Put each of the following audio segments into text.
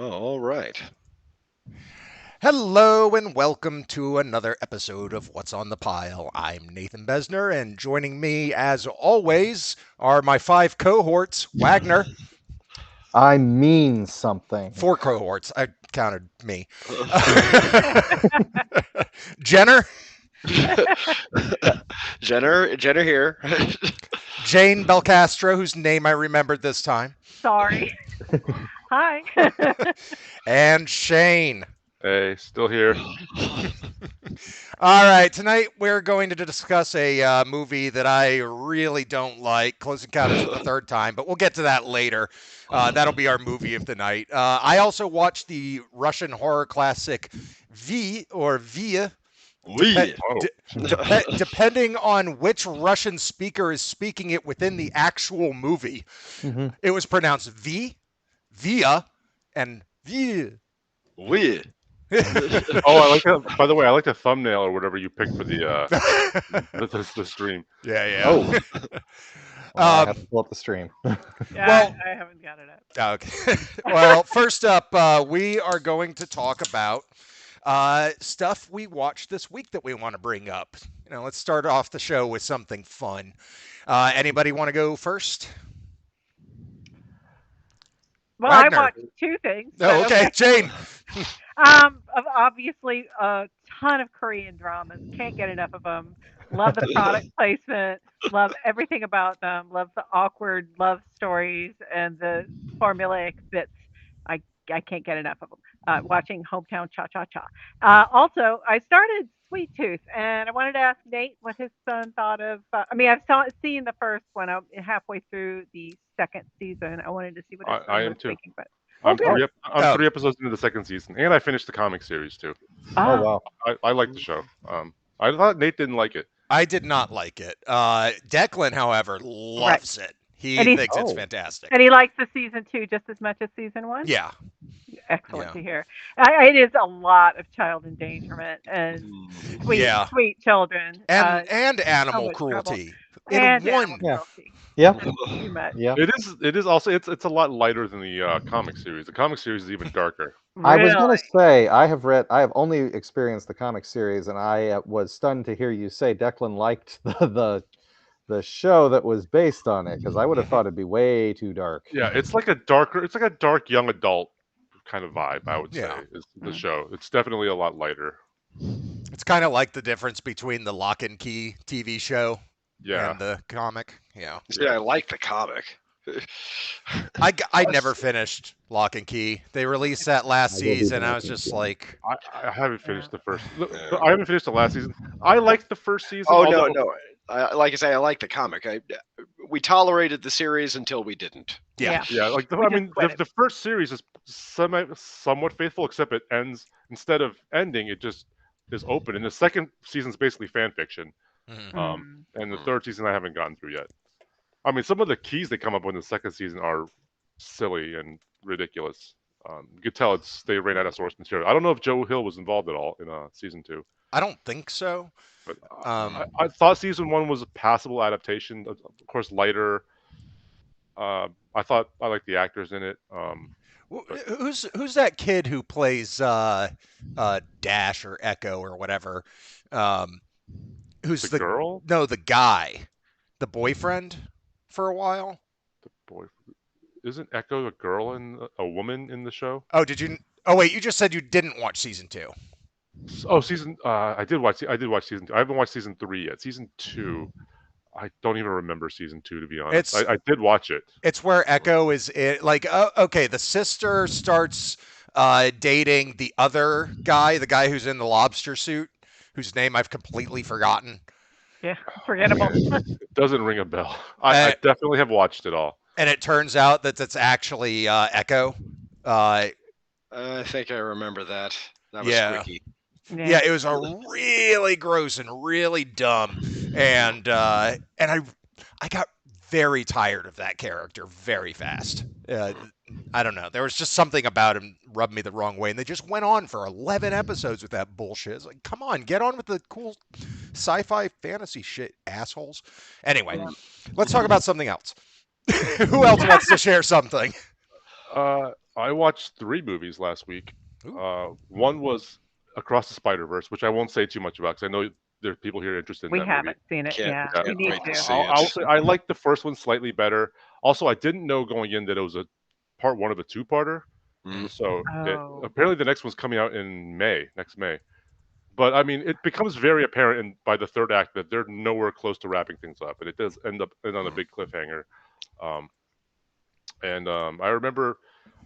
Oh, all right. Hello and welcome to another episode of What's on the Pile. I'm Nathan Besner, and joining me, as always, are my five cohorts. Wagner, I mean something. four cohorts. I counted me. Jenner, Jenner here. Jane Belcastro, whose name I remembered this time, Sorry. Hi. and Shane. Hey, still here. All right, tonight we're going to discuss a movie that I really don't like, Close Encounters of the Third Time, but we'll get to that later. That'll be our movie of the night. I also watched the Russian horror classic V or Via. We. Depending on which Russian speaker is speaking it within the actual movie, it was pronounced V, Via, and V. We. Oh, I like that. By the way, I like the thumbnail or whatever you picked for the stream. Yeah. Oh. I have to pull up the stream. Yeah, Well- I haven't got it up. Okay. Well, first up, we are going to talk about stuff we watched this week that we want to bring up. Let's start off the show with something fun. Anybody want to go first? Well, Wagner. I watched two things. Oh, but okay. Jane. Obviously, a ton of Korean dramas. Can't get enough of them. Love the product placement. Love everything about them. Love the awkward love stories and the formulaic bits. I can't get enough of them. Watching Hometown Cha Cha Cha. Also, I started Sweet Tooth, and I wanted to ask Nate what his son thought of. I've seen the first one. I'm halfway through the second season. I wanted to see what his son I am was too. thinking. But I'm good. three episodes into the second season, and I finished the comic series too. Oh wow. I like the show. I thought Nate didn't like it. I did not like it. Declan, however, loves it. He And he's- thinks it's Oh. fantastic. And he likes the season 2 just as much as season 1? Yeah. Excellent Yeah. to hear. It is a lot of child endangerment and sweet, Yeah. sweet children. And animal much trouble. cruelty. and In one. animal Yeah. cruelty. Yeah. Too much. Yeah. It is also it's a lot lighter than the comic series. The comic series is even darker. I was going Really? to say I have only experienced the comic series, and I was stunned to hear you say Declan liked the show that was based on it, because I would have thought it'd be way too dark. Yeah, it's like a dark young adult kind of vibe. I would say Yeah. is the show. It's definitely a lot lighter. It's kind of like the difference between the Lock and Key TV show Yeah. and the comic. Yeah. See, I like the comic. I never finished Lock and Key. They released that last I will be season. I back was in just June. like, I haven't finished the first. I haven't finished the last season. I liked the first season. Oh no, although- no. Like I say, I like the comic. We tolerated the series until we didn't. yeah. Yeah, like We I just mean, quit it. the first series is somewhat faithful, except it ends instead of ending, it just is open. And the second season's basically fan fiction, Mhm. and the third season I haven't gotten through yet. I mean, some of the keys they come up with in the second season are silly and ridiculous. You could tell they ran out of source material. I don't know if Joe Hill was involved at all in season 2, I don't think so. but Um, I thought season 1 was a passable adaptation. Of course, lighter. I thought I liked the actors in it. Who's that kid who plays Dash or Echo or whatever? Who's The girl? No, the guy, the boyfriend for a while. The boy. Isn't Echo a girl and a woman in the show? Oh, did you? Oh, wait, you just said you didn't watch season 2. Oh, season. I did watch season 2. I haven't watched season 3 yet. Season 2. I don't even remember season 2, to be honest. It's- I did watch it. It's where Echo is okay, the sister starts dating the other guy, the guy who's in the lobster suit, whose name I've completely forgotten. Yeah, forgettable. It doesn't ring a bell. I definitely have watched it all. And it turns out that it's actually Echo. I think I remember that. That was Yeah. squeaky. Yeah, it was a really gross and really dumb, and I got very tired of that character very fast. I don't know. There was just something about him rubbed me the wrong way, and they just went on for 11 episodes with that bullshit. It's like, come on, get on with the cool sci-fi fantasy shit, assholes. Anyway, let's talk about something else. Who else wants to share something? I I watched 3 movies last week. Ooh. One was Across the Spider-Verse, which I won't say too much about because I know there's people here interested in We that movie. haven't seen it. Can't Yeah, Yeah. we can't need wait to to. see I'll it. say I liked the first one slightly better. Also, I didn't know going in that it was a part one of a two-parter. Mm. So Oh, apparently the next one's coming out in next May. But I mean, it becomes very apparent by the third act that they're nowhere close to wrapping things up, and it does end up on a big cliffhanger. Um, and I remember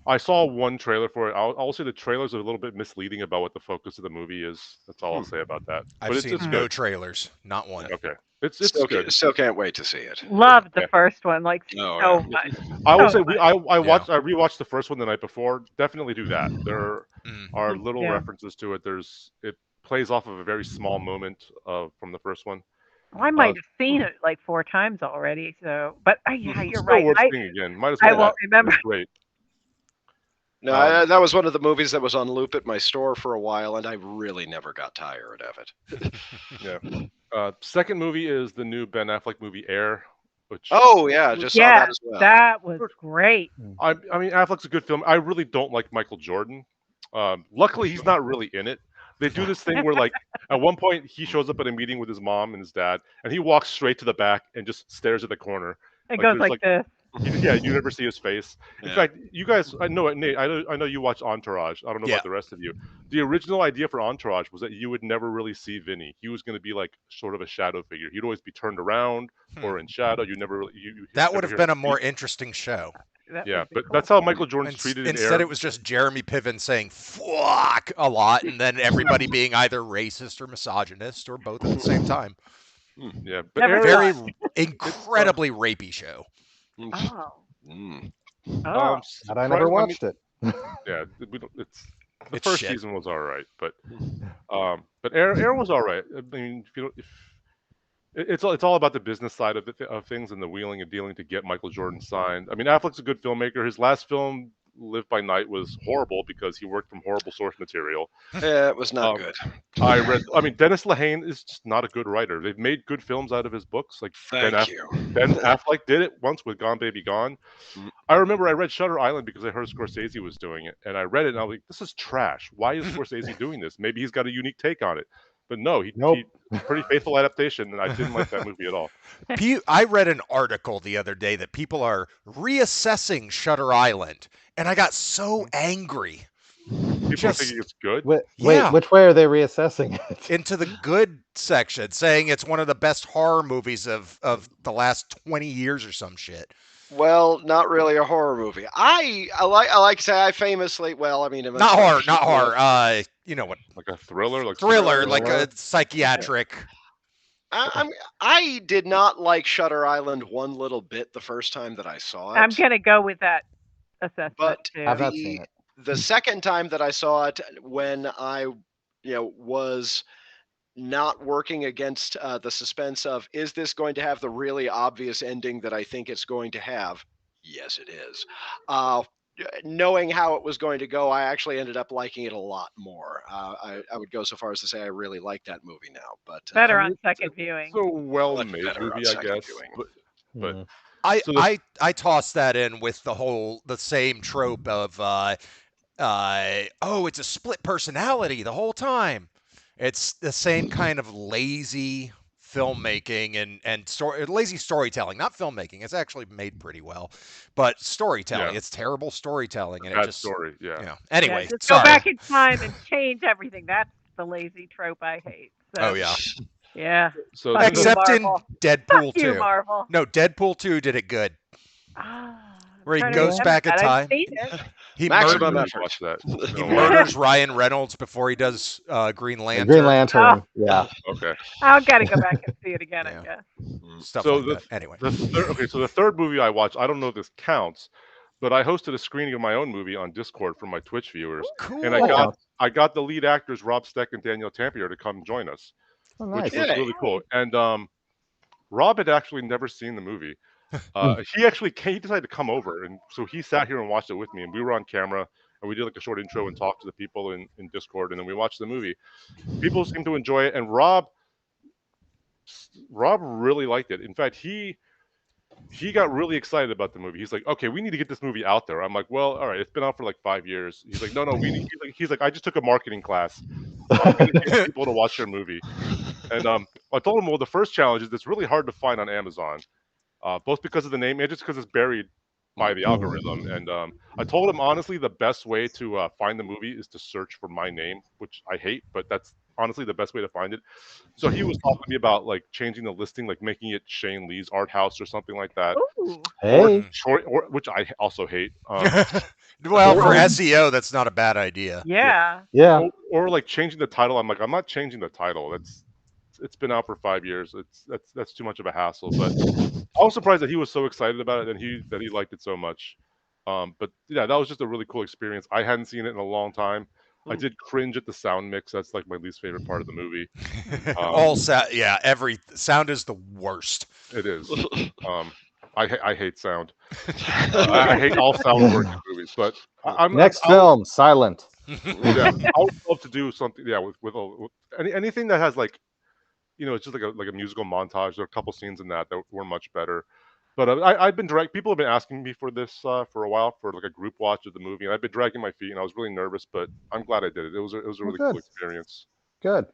I saw one trailer for it. I'll say the trailers are a little bit misleading about what the focus of the movie is. That's all I'll say about that. I've But it's seen Hmm. no good. trailers, not one. Okay, it's good. Still can't wait to see it. loved the Yeah. first one like Oh yeah. so much, I will so say much. I Yeah. rewatched the first one the night before. Definitely do that. There Mm. are little Yeah. references to it. It plays off of a very small moment from the first one. Well, I Uh, might have seen it like 4 times already. So, but yeah, it's you're still right. worth I seeing again. Might as I well Yeah. won't watch it. remember. It's great. No, Um, that was one of the movies that was on loop at my store for a while, and I really never got tired of it. yeah. Second movie is the new Ben Affleck movie Air, which Oh yeah, just saw that Yes, as well. that was great. I mean Affleck's a good film. I really don't like Michael Jordan. Luckily, he's not really in it. They do this thing where, like, at one point he shows up at a meeting with his mom and his dad, and he walks straight to the back and just stares at the corner. It Like goes there's like like, this. yeah, you never see his face. In Yeah. fact, you guys, I know Nate, I know you watch Entourage. I don't know Yeah. about the rest of you. The original idea for Entourage was that you would never really see Vinny. He was going to be like sort of a shadow figure. He'd always be turned around or in shadow. You never really you That never would have hear been him a more speak. interesting show. That Yeah, would be but cool. that's how Michael Jordan's treated in Instead, Air. it was just Jeremy Piven saying "fuck" a lot, and then everybody being either racist or misogynist or both at the same time. Yeah, but Never Air Very saw incredibly rapey show. Oh. Mm. Oh. And I never surprising- I mean, watched it. yeah, it's the It's first shit. season was all right, but Air was all right. I mean, if you don't, if it's all about the business side of things and the wheeling and dealing to get Michael Jordan signed. I mean, Affleck's a good filmmaker. His last film, Live by Night, was horrible because he worked from horrible source material. Yeah, it was not Um, good. I mean, Dennis Lehane is just not a good writer. They've made good films out of his books. Like Thank you. Ben Affleck did it once with Gone Baby Gone. Mm. I remember I read Shutter Island because I heard Scorsese was doing it, and I read it and I was like, "This is trash. Why is Scorsese doing this? Maybe he's got a unique take on it." But no, Nope. he pretty faithful adaptation, and I didn't like that movie at all. I read an article the other day that people are reassessing Shutter Island, and I got so angry. People are Just- thinking it's good. Wait, Yeah. which way are they reassessing it? Into the good section, saying it's one of the best horror movies of the last 20 years or some shit. Well, not really a horror movie. I like to say I famously I mean Not horror. You know what? Like a thriller, like Thriller, like Thriller. a psychiatric. I did not like Shutter Island one little bit the first time that I saw it. I'm gonna go with that assessment But too. I've not seen it. the second time that I saw it, when I was not working against the suspense of, is this going to have the really obvious ending that I think it's going to have? Yes, it is. Knowing how it was going to go, I actually ended up liking it a lot more. I would go so far as to say I really like that movie now. But Better I on mean, second it's viewing. a well-made better on movie, I second guess. viewing. But Mm. So the- I tossed that in with the same trope of it's a split personality the whole time. It's the same kind of lazy filmmaking and lazy storytelling, not filmmaking. It's actually made pretty well, but storytelling. Yeah. It's terrible storytelling, and it bad just story, yeah. you know. Anyway, just sorry. go back in time and change everything. That's the lazy trope I hate. So, Oh yeah, yeah. So Fuck this you, is- except in Marvel. Deadpool Fuck you, 2. Marvel. No, Deadpool 2 did it good. Where he Trying to goes remember back in that. time. I've seen it. He Maximum murders effort. watch that. he No, murders Ryan Reynolds before he does Green The Lantern. Green Lantern. Oh. Yeah. okay. I've got to go back and see it again. Yeah. I guess. Stuff So like that. Anyway, so the third movie I watched, I don't know if this counts, but I hosted a screening of my own movie on Discord for my Twitch viewers, cool. and I got the lead actors Rob Steck and Danielle Tampier to come join us, Oh, which nice. was Yay. really cool. And Rob had actually never seen the movie. He decided to come over, and so he sat here and watched it with me, and we were on camera, and we did like a short intro and talked to the people in Discord, and then we watched the movie. People seemed to enjoy it, and Rob really liked it. In fact, he got really excited about the movie. He's like, "Okay, we need to get this movie out there." I'm like, "Well, all right, it's been out for like 5 years." He's like, "No, no, we need." He's like, "I just took a marketing class. I'm gonna get people to watch your movie." And I told him, "Well, the first challenge is it's really hard to find on Amazon, both because of the name and just because it's buried by the Mhm. algorithm." And I told him honestly, the best way to find the movie is to search for my name, which I hate, but that's honestly the best way to find it. So he was talking to me about like changing the listing, like making it Shane Lee's Art House or something like that, Ooh. or Hey, short, or which I also hate. Well, Or for or, SEO, that's not a bad idea. yeah, Yeah. yeah, or like changing the title. I'm like, I'm not changing the title. It's been out for 5 years. That's too much of a hassle. But I was surprised that he was so excited about it and he liked it so much. But yeah, that was just a really cool experience. I hadn't seen it in a long time. I did cringe at the sound mix. That's like my least favorite part of the movie. Um, All sound, yeah, every sound is the worst. it is. Um, I hate sound. I hate all sound work in movies. But next I would, film, Silent. yeah, I would love to do something. Yeah, with anything that has like, it's just like a musical montage. There are a couple scenes in that were much better. But I've been direct. People have been asking me for this for a while for like a group watch of the movie, and I've been dragging my feet, and I was really nervous, but I'm glad I did it. It was a Well, really cool good, experience. good,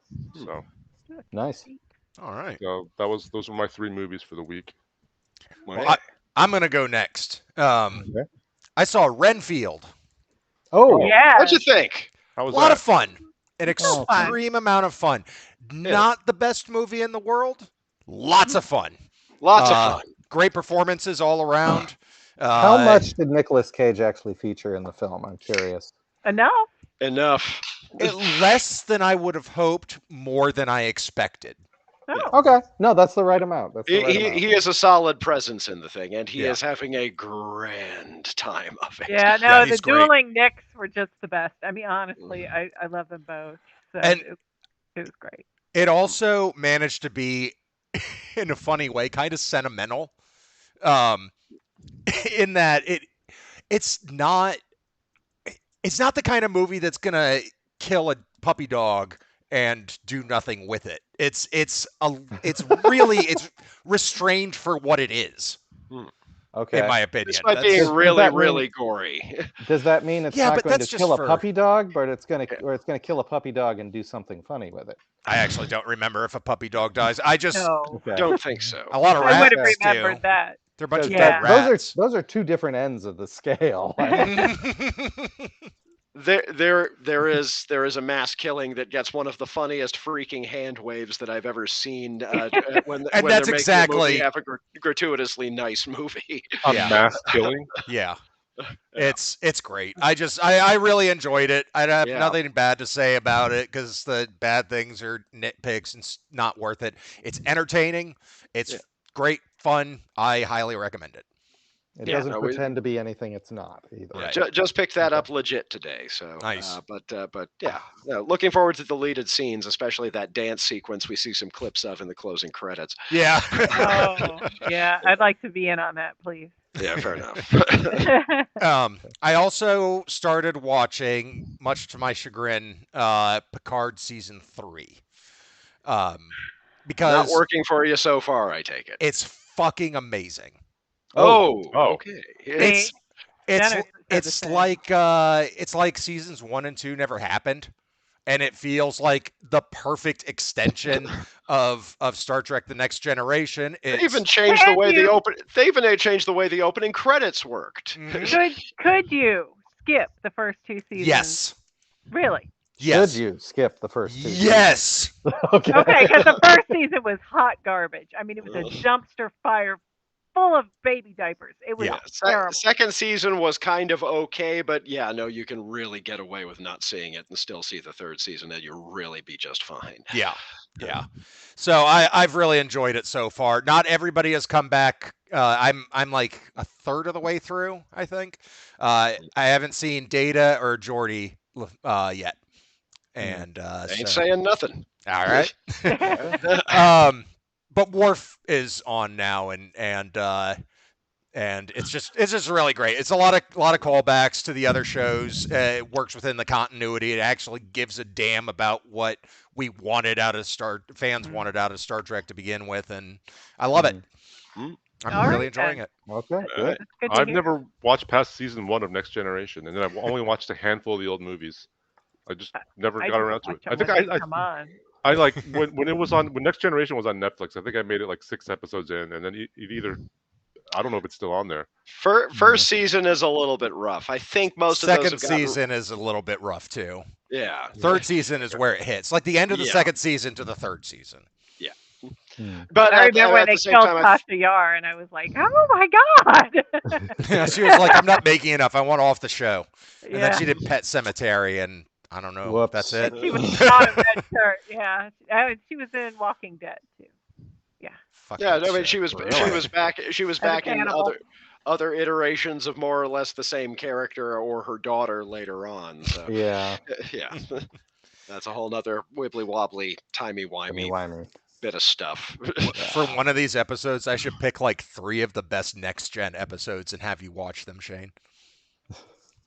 So nice. All right. those were my 3 movies for the week. Well, Yeah. I'm gonna go next. Okay. I saw Renfield. Oh, Oh, What'd you Yes. think? how A was lot of that? fun. An So fun. extreme amount of fun. Yeah. Not the best movie in the world. Lots of fun. Lots of Uh, fun. Great performances all around. how Uh, much did Nicolas Cage actually feature in the film? I'm curious. Enough. Enough. less than I would have hoped, more than I expected. Yeah. Oh. Okay, no, that's the right amount. That's the He, right he, amount. he is a solid presence in the thing, and he Yeah. is having a grand time of it. Yeah, Yeah, no, the he's great. dueling Nicks were just the best. I mean, honestly, I love them both. So And it was great. it also managed to be, in a funny way, kind of sentimental. Um, in that it's not it's not the kind of movie that's gonna kill a puppy dog and do nothing with it. It's restrained for what it is, in Okay. my opinion. Despite being Does really, that mean really gory. does that mean it's Yeah, not but going to that's just kill a for. puppy dog, but it's gonna Yeah. or it's gonna kill a puppy dog and do something funny with it? I actually don't remember if a puppy dog dies. I just No, Okay. Don't think so. a lot of I would have rats do. remembered that. They're a bunch of Because dead that Yeah. rats. those are two different ends of the scale. There is a mass killing that gets one of the funniest freaking hand waves that I've ever seen. When And when they're that's making a movie exactly have a gratuitously nice movie. A yeah. mass killing? Yeah. Yeah. It's great. I really enjoyed it. I have Yeah. nothing bad to say about it because the bad things are nitpicks and not worth it. It's entertaining. It's Yeah. great fun. I highly recommend it. It Yeah, doesn't no, pretend to be anything it's not either. Right. Just picked that Okay. up legit today. So Nice. but yeah, no, looking forward to the deleted scenes, especially that dance sequence we see some clips of in the closing credits. Yeah. Oh, yeah. I'd like to be in on that, please. Yeah, fair enough. I also started watching, much to my chagrin, Picard season 3. Not Because working for you so far, I take it. it's fucking amazing. Oh, Oh. okay. It's it's Jennifer said the it's same. like seasons 1 and 2 never happened, and it feels like the perfect extension of Star Trek: The Next Generation. They even It's changed the Can way you- They even changed the way the opening credits worked. Mhm. Could you skip the first two seasons? yes, Really? yes, Should you skip the first two? yes. Okay. Okay, because the first season was hot garbage. I mean, it was a dumpster fire full of baby diapers. It was Yeah. terrible. Second season was kind of okay, but yeah, no, you can really get away with not seeing it and still see the third season, and you'll really be just fine. Yeah, yeah. So I've really enjoyed it so far. Not everybody has come back. I'm like a third of the way through, I think. I haven't seen Data or Geordi yet, and Ain't so saying nothing. all right. But Worf is on now, and it's just really great. It's a lot of callbacks to the other shows. It works within the continuity. It actually gives a damn about what we wanted out of fans wanted out of Star Trek to begin with, and I love it. I'm All really right enjoying then. it. Okay, All good. right. That's good to I've hear. never watched past season 1 of Next Generation, and then I've only watched a handful of the old movies. I just never I got just around to watch it. I them think when they come on. I like when it was on when Next Generation was on Netflix. I think I made it like 6 episodes in, and then it either I don't know if it's still on there. Mhm. First season is a little bit rough. I think most of those have Second gotten. season is a little bit rough too. Yeah. Third season is where it hits, like the end of the Yeah. second season to the third season. Yeah. Hmm. But I remember when at the they same killed time, Tasha Yar, and I was like, "Oh my god!" She was like, "I'm not making enough. I want off the show." And then Yeah, she did Pet Cemetery, and I don't know. That's Whoops. it. and she was not a red shirt. Yeah, she was in Walking Dead too. Yeah, Fuck yeah, that I mean show. she Really? was back as a in cannibal. other iterations of more or less the same character or her daughter later on. So Yeah. yeah, that's a whole nother wibbly wobbly timey Timey wimey wimey. bit of stuff. For one of these episodes, I should pick like 3 of the best next gen episodes and have you watch them, Shane.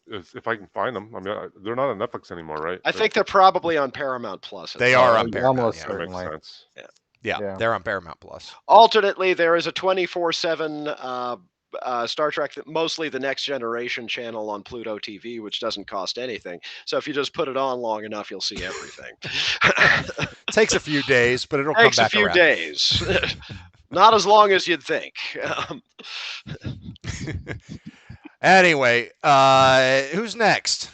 If I can find them. I mean, they're not on Netflix anymore, right? I think they're probably on Paramount Plus. They are on Oh, Paramount. Almost Yeah, that makes certainly. sense. yeah, Yeah. they're on Paramount Plus. Alternately, there is a 24/7 Star Trek, mostly the Next Generation channel on Pluto TV, which doesn't cost anything. So if you just put it on long enough, you'll see everything. Takes a few days, but it'll Takes come a back few around. days. Not as long as you'd think. Anyway, who's next?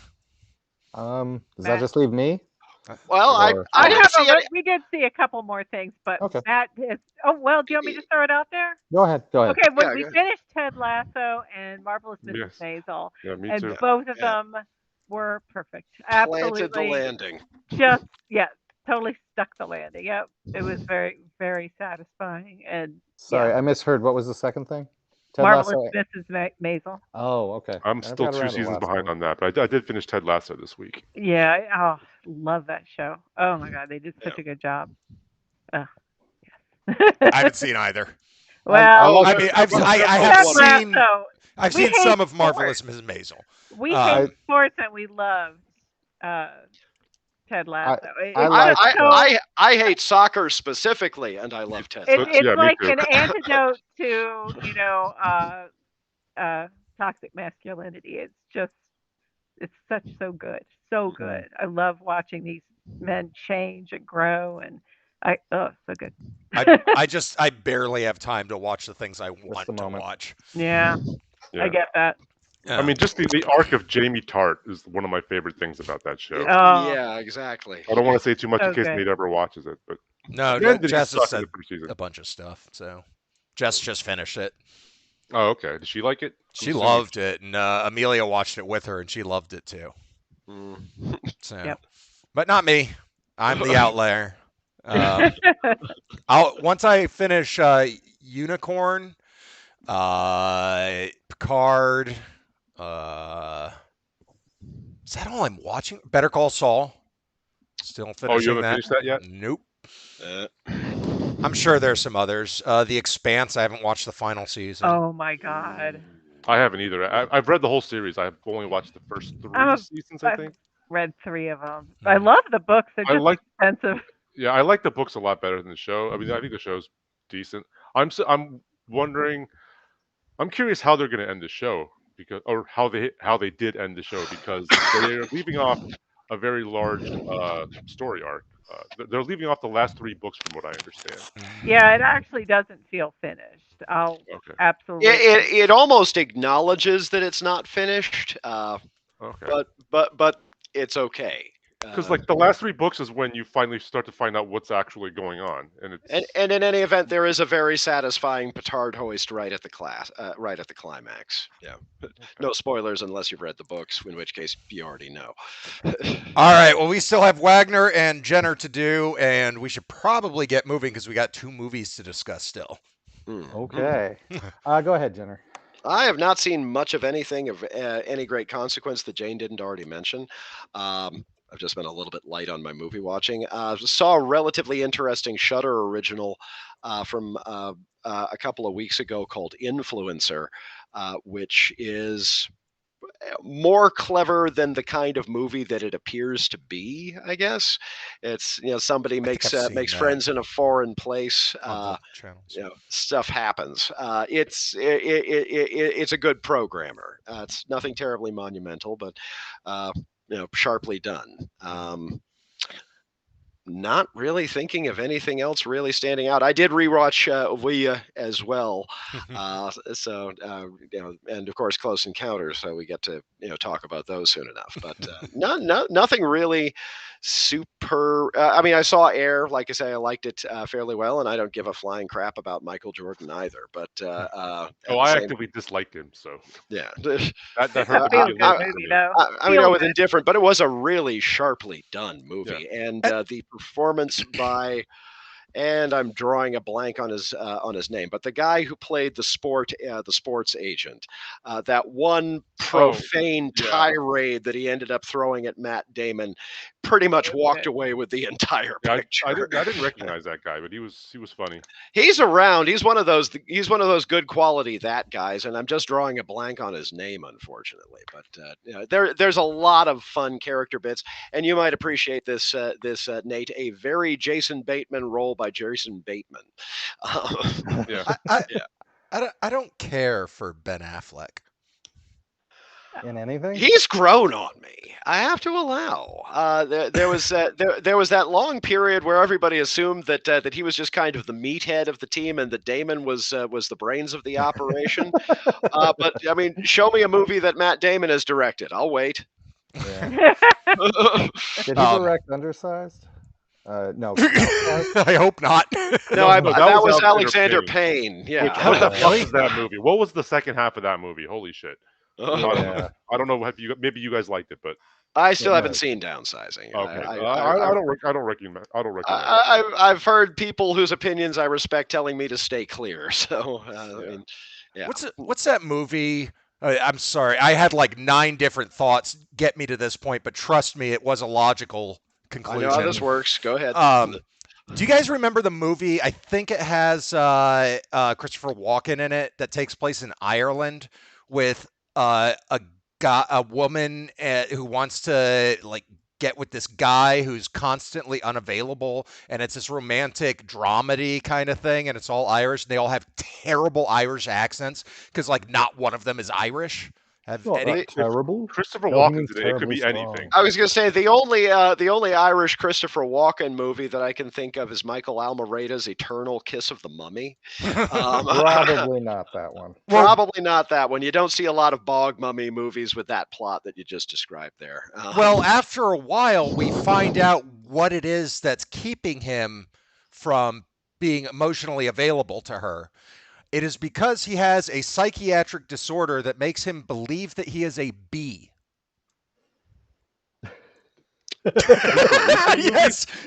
Does that Matt. just leave me? Well, Or I didn't see any. We did see a couple more things, but Okay. Matt is. Oh well, do you want me to throw it out there? Go ahead. Go ahead. Okay, Yeah, we go ahead. finished Ted Lasso and Marvelous Mrs. Yes. Maisel, Yeah, me and too. both of Yeah. them were perfect. Planted the Absolutely, landing. just totally stuck the landing. Yep, it was very very satisfying, and Sorry, yeah, I misheard. What was the second thing? Ted Marvelous Lasso. Mrs. Maisel. Oh, okay. I'm I never still got 2 around to the seasons last behind one. on that, but I did finish Ted Lasso this week. Yeah, oh, love that show. Oh my god, they did such a good job. Yes. I haven't seen either. Well, Oh, I mean, they're both I have Ted seen Lasso. I've We seen hate some of sports. Marvelous Mrs. Maisel. We Um, hate sports and we love uh, Ted Lasso. I It's like just so. I hate soccer specifically, and I love Ted It's Lasso. Yeah, me like too. an antidote to toxic masculinity. It's so good, so good. I love watching these men change and grow, and so good. I barely have time to watch the things I want a to moment. watch. Yeah, Yeah. I get that. I mean, just the arc of Jamie Tart is one of my favorite things about that show. Oh. Yeah, exactly. I don't want to say too much So in case good. Nate ever watches it, but No, man, did he Jess has suck in said the first season. a bunch of stuff. So Jess just finished it. Oh, okay. Did she like it? She loved it, and Amelia watched it with her, and she loved it too. Mm. So, Yep. but not me. I'm the outlier. Once I finish Unicorn, Picard. Is that all I'm watching? Better Call Saul. Still finishing Oh, you haven't that. finished that yet? Nope. Uh, I'm sure there's some others. The Expanse. I haven't watched the final season. Oh my god. I haven't either. I've read the whole series. I've only watched the first 3 seasons, I I've think. read 3 of them. I love the books. They're I just like- expensive. Yeah, I like the books a lot better than the show. I mean, I think the show's decent. I'm wondering. I'm curious how they're going to end the show or how they did end the show because they're leaving off a very large story arc. They're leaving off the last 3 books, from what I understand. Yeah, it actually doesn't feel finished. I'll Okay. absolutely. it almost acknowledges that it's not finished, Okay. but it's okay. Because like the last 3 books is when you finally start to find out what's actually going on, and it's And in any event, there is a very satisfying petard hoist right at the climax. Yeah, no spoilers unless you've read the books, in which case you already know. All right. Well, we still have Wagner and Jenner to do, and we should probably get moving because we got 2 movies to discuss still. Okay. Go ahead, Jenner. I have not seen much of anything of any great consequence that Jane didn't already mention. I've just been a little bit light on my movie watching. Saw a relatively interesting Shudder original from a couple of weeks ago called Influencer, which is more clever than the kind of movie that it appears to be. I guess it's somebody I think makes I've seen makes that friends in a foreign place. on the channels. Stuff happens. It's a good programmer. It's nothing terribly monumental, but sharply done. Not really thinking of anything else really standing out. I did rewatch Wheeeee as well, and of course Close Encounters. So we get to talk about those soon enough. But nothing really super. I mean, I saw Air. Like I say, I liked it fairly well, and I don't give a flying crap about Michael Jordan either. But at Oh, the I same, actively disliked him, so yeah. that It's hurt a the feel movie a good little bit for movie, me. though. I mean, Feel with good. indifferent, but it was a really sharply done movie, Yeah. and the performance by, and I'm drawing a blank on his name, but the guy who played the sports agent, that one Oh, profane yeah. tirade that he ended up throwing at Matt Damon, pretty much walked Good. away with the entire Yeah, picture. I didn't recognize that guy, but he was funny. He's around. He's one of those. He's one of those good quality that guys, and I'm just drawing a blank on his name, unfortunately. But there's a lot of fun character bits, and you might appreciate this. Nate, a very Jason Bateman role by Jason Bateman. Yeah. I, Yeah. I don't care for Ben Affleck. In anything? He's grown on me. I have to allow. There was that long period where everybody assumed that he was just kind of the meathead of the team, and that Damon was the brains of the operation. But I mean, show me a movie that Matt Damon has directed. I'll wait. Yeah. Did he Um, direct Undersized? No. I hope not. No, No, that was Alexander Alexander Payne. Yeah. Which, what the fuck Really? was that movie? What was the second half of that movie? Holy shit! Yeah. I don't know. Maybe you guys liked it, but I still Yeah, haven't no. seen Downsizing. okay. I I don't recommend. I don't recommend. it. I've heard people whose opinions I respect telling me to stay clear. So I Yeah. mean, yeah. What's that movie? I'm sorry, I had like 9 different thoughts get me to this point, but trust me, it was a logical I conclusion. know how this works. Go ahead. Do you guys remember the movie? I think it has Christopher Walken in it that takes place in Ireland with a woman who wants to like get with this guy who's constantly unavailable, and it's this romantic dramedy kind of thing, and it's all Irish, and they all have terrible Irish accents because like not one of them is Irish. Have Not any? that terrible. Christopher No, he Walken's means in it. It could be terribly anything. I was going to say the only Irish Christopher Walken movie that I can think of is Michael Almireda's Eternal Kiss of the Mummy. Probably not that one. Probably not that one. You don't see a lot of bog mummy movies with that plot that you just described there. Well, after a while, we find out what it is that's keeping him from being emotionally available to her. It is because he has a psychiatric disorder that makes him believe that he is a bee.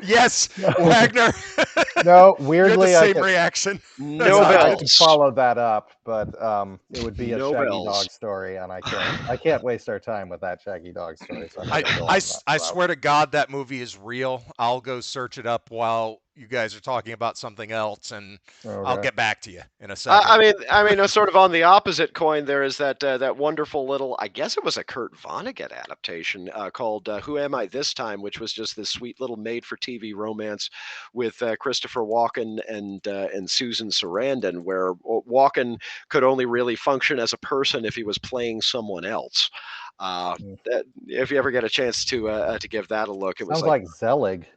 yes, Wagner. No, You had weirdly, the I same could, reaction. No I bells. could follow that up, but it would be a No Shaggy bells. Dog story, and I can't waste our time with that Shaggy Dog story. So I'm not gonna go on that I route. swear to God that movie is real. I'll go search it up while you guys are talking about something else, and I'll Okay. get back to you in a second. I mean, sort of on the opposite coin, there is that wonderful little, I guess it was a Kurt Vonnegut adaptation called "Who Am I This Time," which was just this sweet little made-for-TV romance with Christopher Walken and Susan Sarandon, where Walken could only really function as a person if he was playing someone else. If you ever get a chance to give that a look, it was Sounds like Zelig.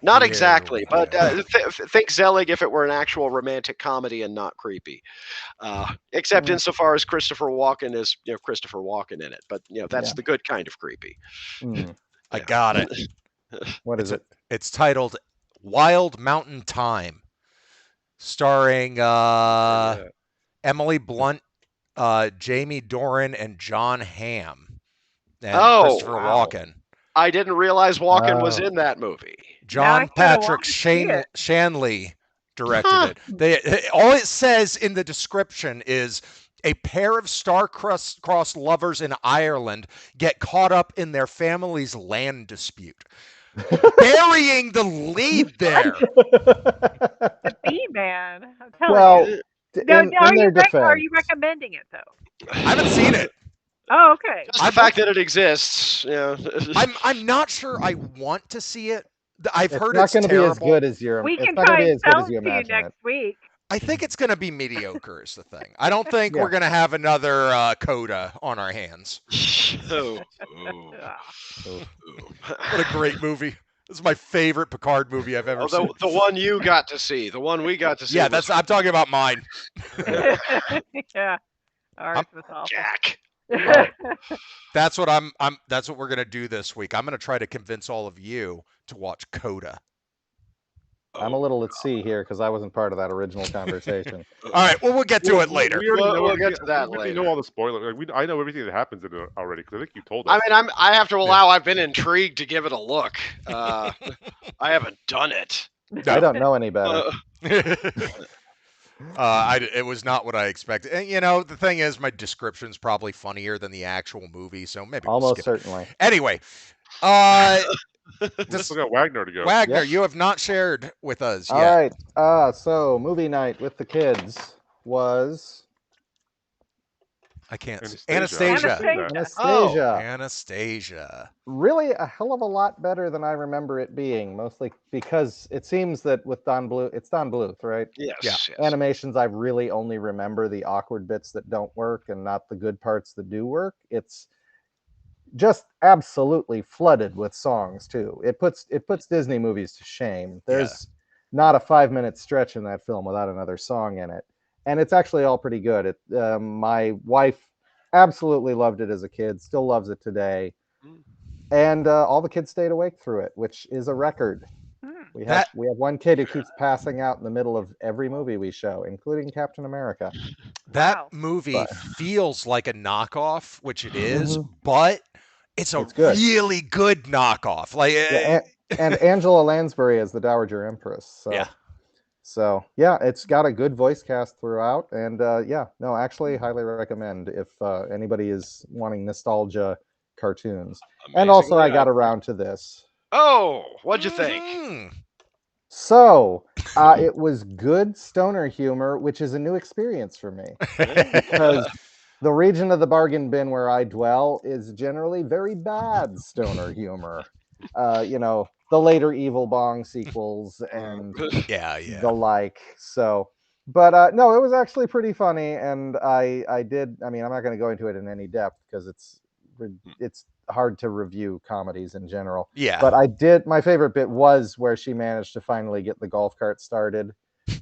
not Here exactly, we but go. think Zelig if it were an actual romantic comedy and not creepy. Except insofar as Christopher Walken is, Christopher Walken in it, but that's Yeah. the good kind of creepy. I got it. What is it? It's titled Wild Mountain Time, starring Emily Blunt, Jamie Doran, and John Hamm, and Oh, Christopher wow. Walken. I didn't realize Walken was Oh. in that movie. Now I John kinda Patrick want to see it. Shanley directed Huh. it. All it says in the description is a pair of star-crossed lovers in Ireland get caught up in their family's land dispute. Burying the lead there. The Bee Man. I'm telling Well, you. in, No, in are their you defense, are you recommending it though? I haven't seen it. Oh, okay. Just the fact that it exists. Yeah. I'm not sure I want to see it. I've heard not it's going to be as terrible. good as your. We It's can not going try to be and as good sell as you it to you imagine it. next week. I think it's going to be mediocre is the thing. I don't think Yeah. we're going to have another Coda on our hands. Oh. What a great movie. This is my favorite Picard movie I've ever seen. The one you got to see. The one we got to see. Yeah, I'm talking about mine. Yeah. Ours was awful. Jack. That's what that's what we're going to do this week. I'm going to try to convince all of you to watch Coda. I'm a little at sea here because I wasn't part of that original conversation. All right, well, we'll get to it later. We already know We'll get to that we later. know all the spoilers. Like, I know everything that happens in it already because I think you told us. I mean, I have to allow. I've been intrigued to give it a look. I haven't done it. I don't know any better. It was not what I expected. And, you know, the thing is, my description's probably funnier than the actual movie, so maybe we'll Almost skip. certainly. Anyway, We still got Wagner to go. Wagner, Yep. you have not shared with us All yet. right. So movie night with the kids was I can't see. Anastasia. Anastasia. Anastasia. Really a hell of a lot better than I remember it being, mostly because it seems that with Don Bluth, it's Don Bluth, right? Yes. Yeah. Yes. Animations, I really only remember the awkward bits that don't work and not the good parts that do work. It's just absolutely flooded with songs too. It puts Disney movies to shame. There's not a 5-minute stretch in that film without another song in it, and it's actually all pretty good. My wife absolutely loved it as a kid, still loves it today, and all the kids stayed awake through it, which is a record. We have one kid who keeps passing out in the middle of every movie we show, including Captain America. That movie feels like a knockoff, which it is, but it's good. Really good knockoff. Like, and Angela Lansbury as the Dowager Empress. So yeah, it's got a good voice cast throughout, and actually highly recommend if anybody is wanting nostalgia cartoons. And also, I got around to this. Oh, what'd you think? So it was good stoner humor, which is a new experience for me because the region of the bargain bin where I dwell is generally very bad stoner humor. The later Evil Bong sequels and the like. So, but no, it was actually pretty funny, and I did. I mean, I'm not going to go into it in any depth because it's hard to review comedies in general. Yeah. But I did. My favorite bit was where she managed to finally get the golf cart started,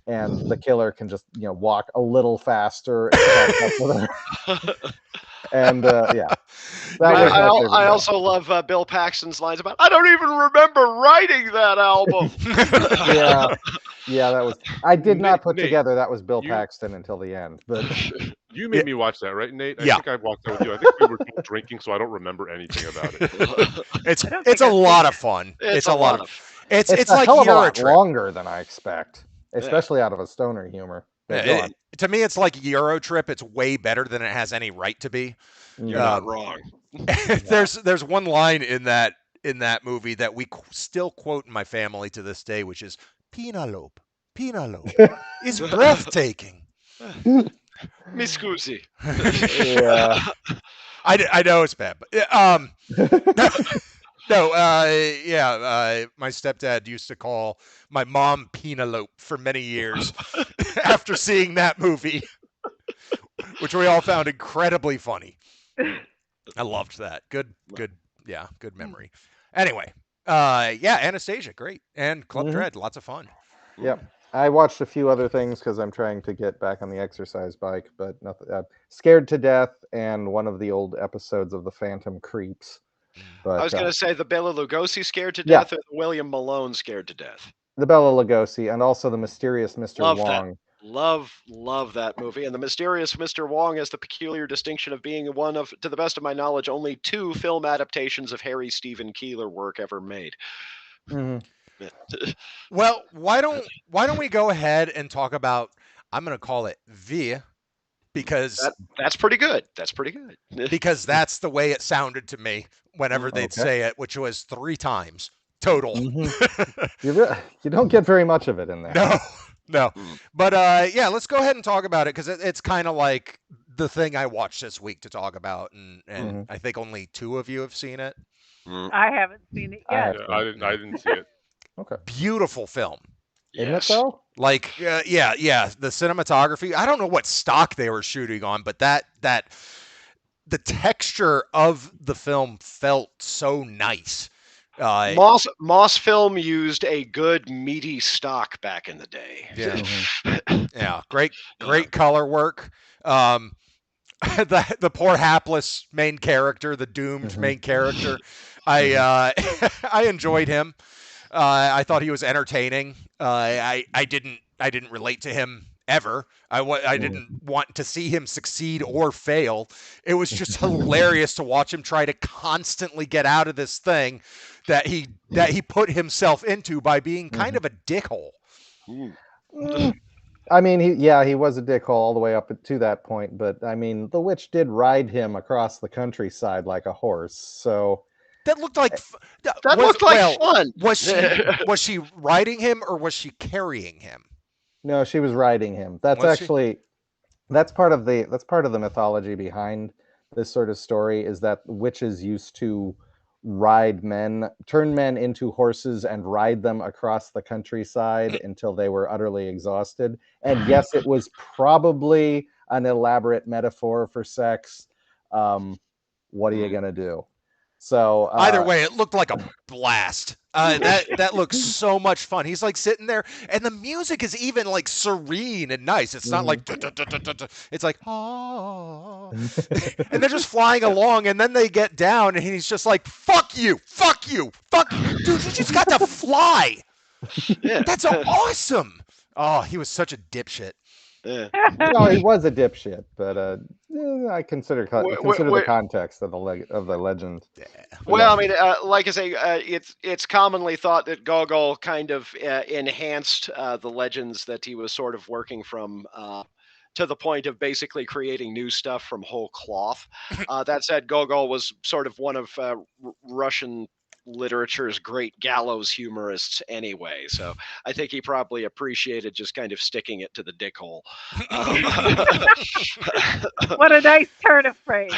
and the killer can just walk a little faster and catch up with her. And I also love Bill Paxton's lines about "I don't even remember writing that album." that was. I did not put together that was Bill Paxton until the end, but you made me watch that, right, Nate? I think I watched that with you. I think we were both drinking, so I don't remember anything about it. It's a lot of fun. It's a lot of. It's like hell of a lot Eurotrip. longer than I expect, especially out of a stoner humor. To me, it's like Eurotrip. It's way better than it has any right to be. You're not wrong. There's one line in that movie that we still quote in my family to this day, which is "Penelope is breathtaking." Mi scusi. Yeah. I know it's bad, but no, my stepdad used to call my mom Penelope for many years after seeing that movie, which we all found incredibly funny. I loved that. Good memory. Anyway, Anastasia, great, and Club Dread, lots of fun. Yep. I watched a few other things because I'm trying to get back on the exercise bike, but nothing. Scared to Death and one of the old episodes of The Phantom Creeps. But I was going to say the Bela Lugosi Scared to Death or the William Malone Scared to Death. The Bela Lugosi and also the Mysterious Mr. Wong. Love that movie. And the Mysterious Mr. Wong has the peculiar distinction of being one of, to the best of my knowledge, only 2 film adaptations of Harry Stephen Keeler work ever made. Well, why don't we go ahead and talk about, I'm going to call it Wheeeee, because that's pretty good. That's pretty good. Because that's the way it sounded to me whenever they'd say it, which was 3 times total. You don't get very much of it in there. No. But let's go ahead and talk about it because it's kind of like the thing I watched this week to talk about, and Mhm. I think only 2 of you have seen it. Mm, I haven't seen it I yet. have Yeah, seen. I didn't see it. Okay. Beautiful film. Isn't it yes. though? Like yeah, the cinematography. I don't know what stock they were shooting on, but that the texture of the film felt so nice. Moss Film used a good meaty stock back in the day. Yeah. Mhm. Yeah, great Yeah. color work. Um, the poor hapless main character, the doomed Mhm. main character, I I enjoyed him. I thought he was entertaining. I didn't relate to him ever. I Mhm. didn't want to see him succeed or fail. It was just hilarious to watch him try to constantly get out of this thing that he put himself into by being kind Mhm. of a dickhole. Mm. Mm, I mean, he was a dickhole all the way up to that point, but I mean, the witch did ride him across the countryside like a horse. So That looked like That looked like fun. was she riding him or was she carrying him? no, she was riding him. That's Was she? actually that's part of the mythology behind this sort of story is that witches used to ride men, turn men into horses and ride them across the countryside until they were utterly exhausted. And yes, it was probably an elaborate metaphor for sex. Um, what are you Mm. gonna do? So Either way, it looked like a blast. That looks so much fun. He's like sitting there, and the music is even like serene and nice. It's not like it's like oh, and they're just flying along, and then they get down, and he's just like fuck you, fuck you, fuck you, dude. You just got to fly. Yeah. That's awesome. Oh, he was such a dipshit. Yeah. no, he was a dipshit, but I consider the Wh- context of the legend. Yeah. But Well, yeah. I mean, like I say, it's commonly thought that Gogol kind of enhanced the legends that he was sort of working from to the point of basically creating new stuff from whole cloth. That said, Gogol was sort of one of Russian literature's great gallows humorists anyway, so I think he probably appreciated just kind of sticking it to the dickhole. Um, What a nice turn of phrase.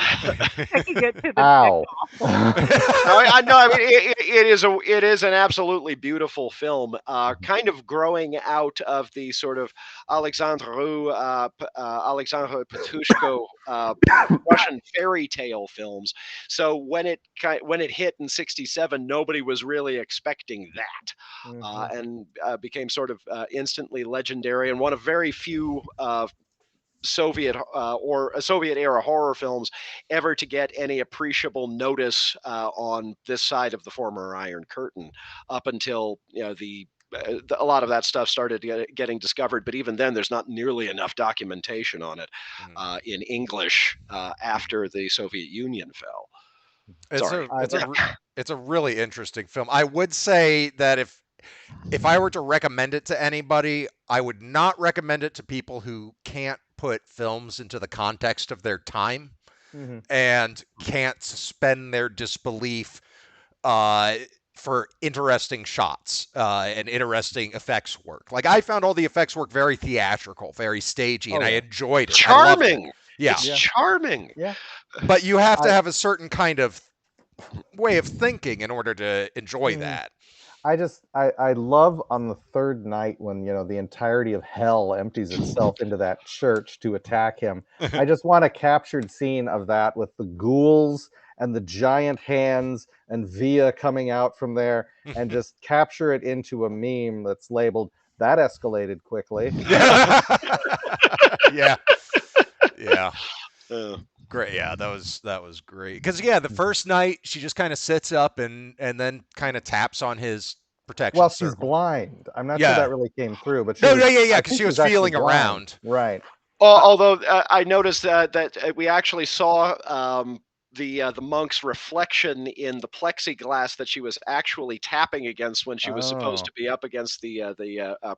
Taking it to the dick Ow. hole. No, I know. I mean, it is an absolutely beautiful film. Kind of growing out of the sort of Alexandru Patushko Russian fairy tale films. So when it hit in '67, nobody was really expecting that, Mhm. and became sort of instantly legendary and one of very few Soviet or Soviet era horror films ever to get any appreciable notice on this side of the former Iron Curtain, up until a lot of that stuff started getting discovered. But even then, there's not nearly enough documentation on it in English after the Soviet Union fell. It's Sorry. a I, it's a really interesting film. I would say that if I were to recommend it to anybody, I would not recommend it to people who can't put films into the context of their time mhm. and can't suspend their disbelief uh, for interesting shots and interesting effects work. Like I found all the effects work very theatrical, very stagey, Oh, and I yeah. enjoyed it. I loved it. Charming. Yeah, It's Yeah. charming. Yeah. but you have to I have a certain kind of way of thinking in order to enjoy mm, that. I love on the third night when the entirety of hell empties itself into that church to attack him. I just want a captured scene of that with the ghouls and the giant hands and Via coming out from there and just capture it into a meme that's labeled that escalated quickly. Yeah, yeah. Uh, Great. Yeah, that was great. Because yeah, the first night she just kind of sits up and then kind of taps on his protection Well, she's circle. blind. I'm not sure Yeah. that really came through, but No, yeah. I Because think she she was was actually feeling blind. around. Right. Uh, Although I noticed that we actually saw the monk's reflection in the plexiglass that she was actually tapping against when she was supposed Oh, to be up against the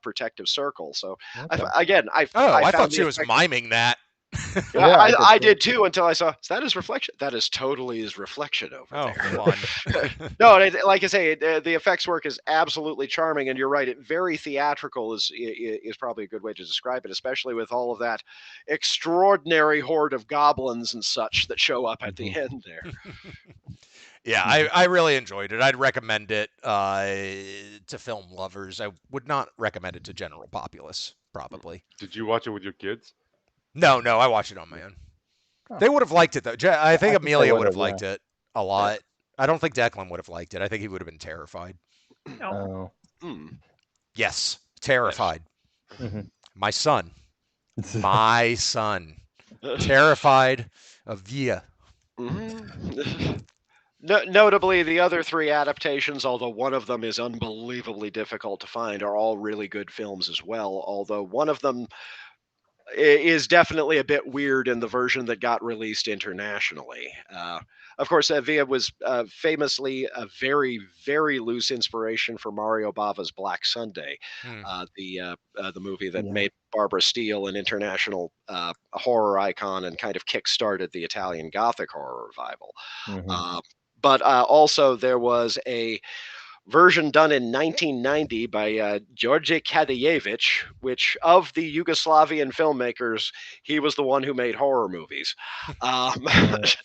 protective circle. So okay. again, oh, I I found thought the she was effect. miming that. Yeah, Yeah, I could I see did it. too until I saw, is that his reflection? That is totally his reflection over Oh, there. fun. No, and like I say, the effects work is absolutely charming, and you're right. Very theatrical is probably a good way to describe it, especially with all of that extraordinary horde of goblins and such that show up at the end there. Yeah, I really enjoyed it. I'd recommend it to film lovers. I would not recommend it to general populace, probably. Did you watch it with your kids? No, I watched it on my own. Oh. They would have liked it though. I think I think I Amelia would would have have, yeah. liked it a lot. I don't think Declan would have liked it. I think he would have been terrified. Oh, Oh. Hmm. Yes, terrified. Mhm. My son, terrified of Via. Mhm. Notably, the other three adaptations, although one of them is unbelievably difficult to find, are all really good films as well. Although one of them is definitely a bit weird in the version that got released internationally. Of course, Via was famously a very, very loose inspiration for Mario Bava's Black Sunday, Hmm. the movie that Yeah. made Barbara Steele an international horror icon and kind of kick-started the Italian Gothic horror revival. Mhm. Uh, but also there was a version done in 1990 by George Kadajevich, which of the Yugoslavian filmmakers, he was the one who made horror movies. Right.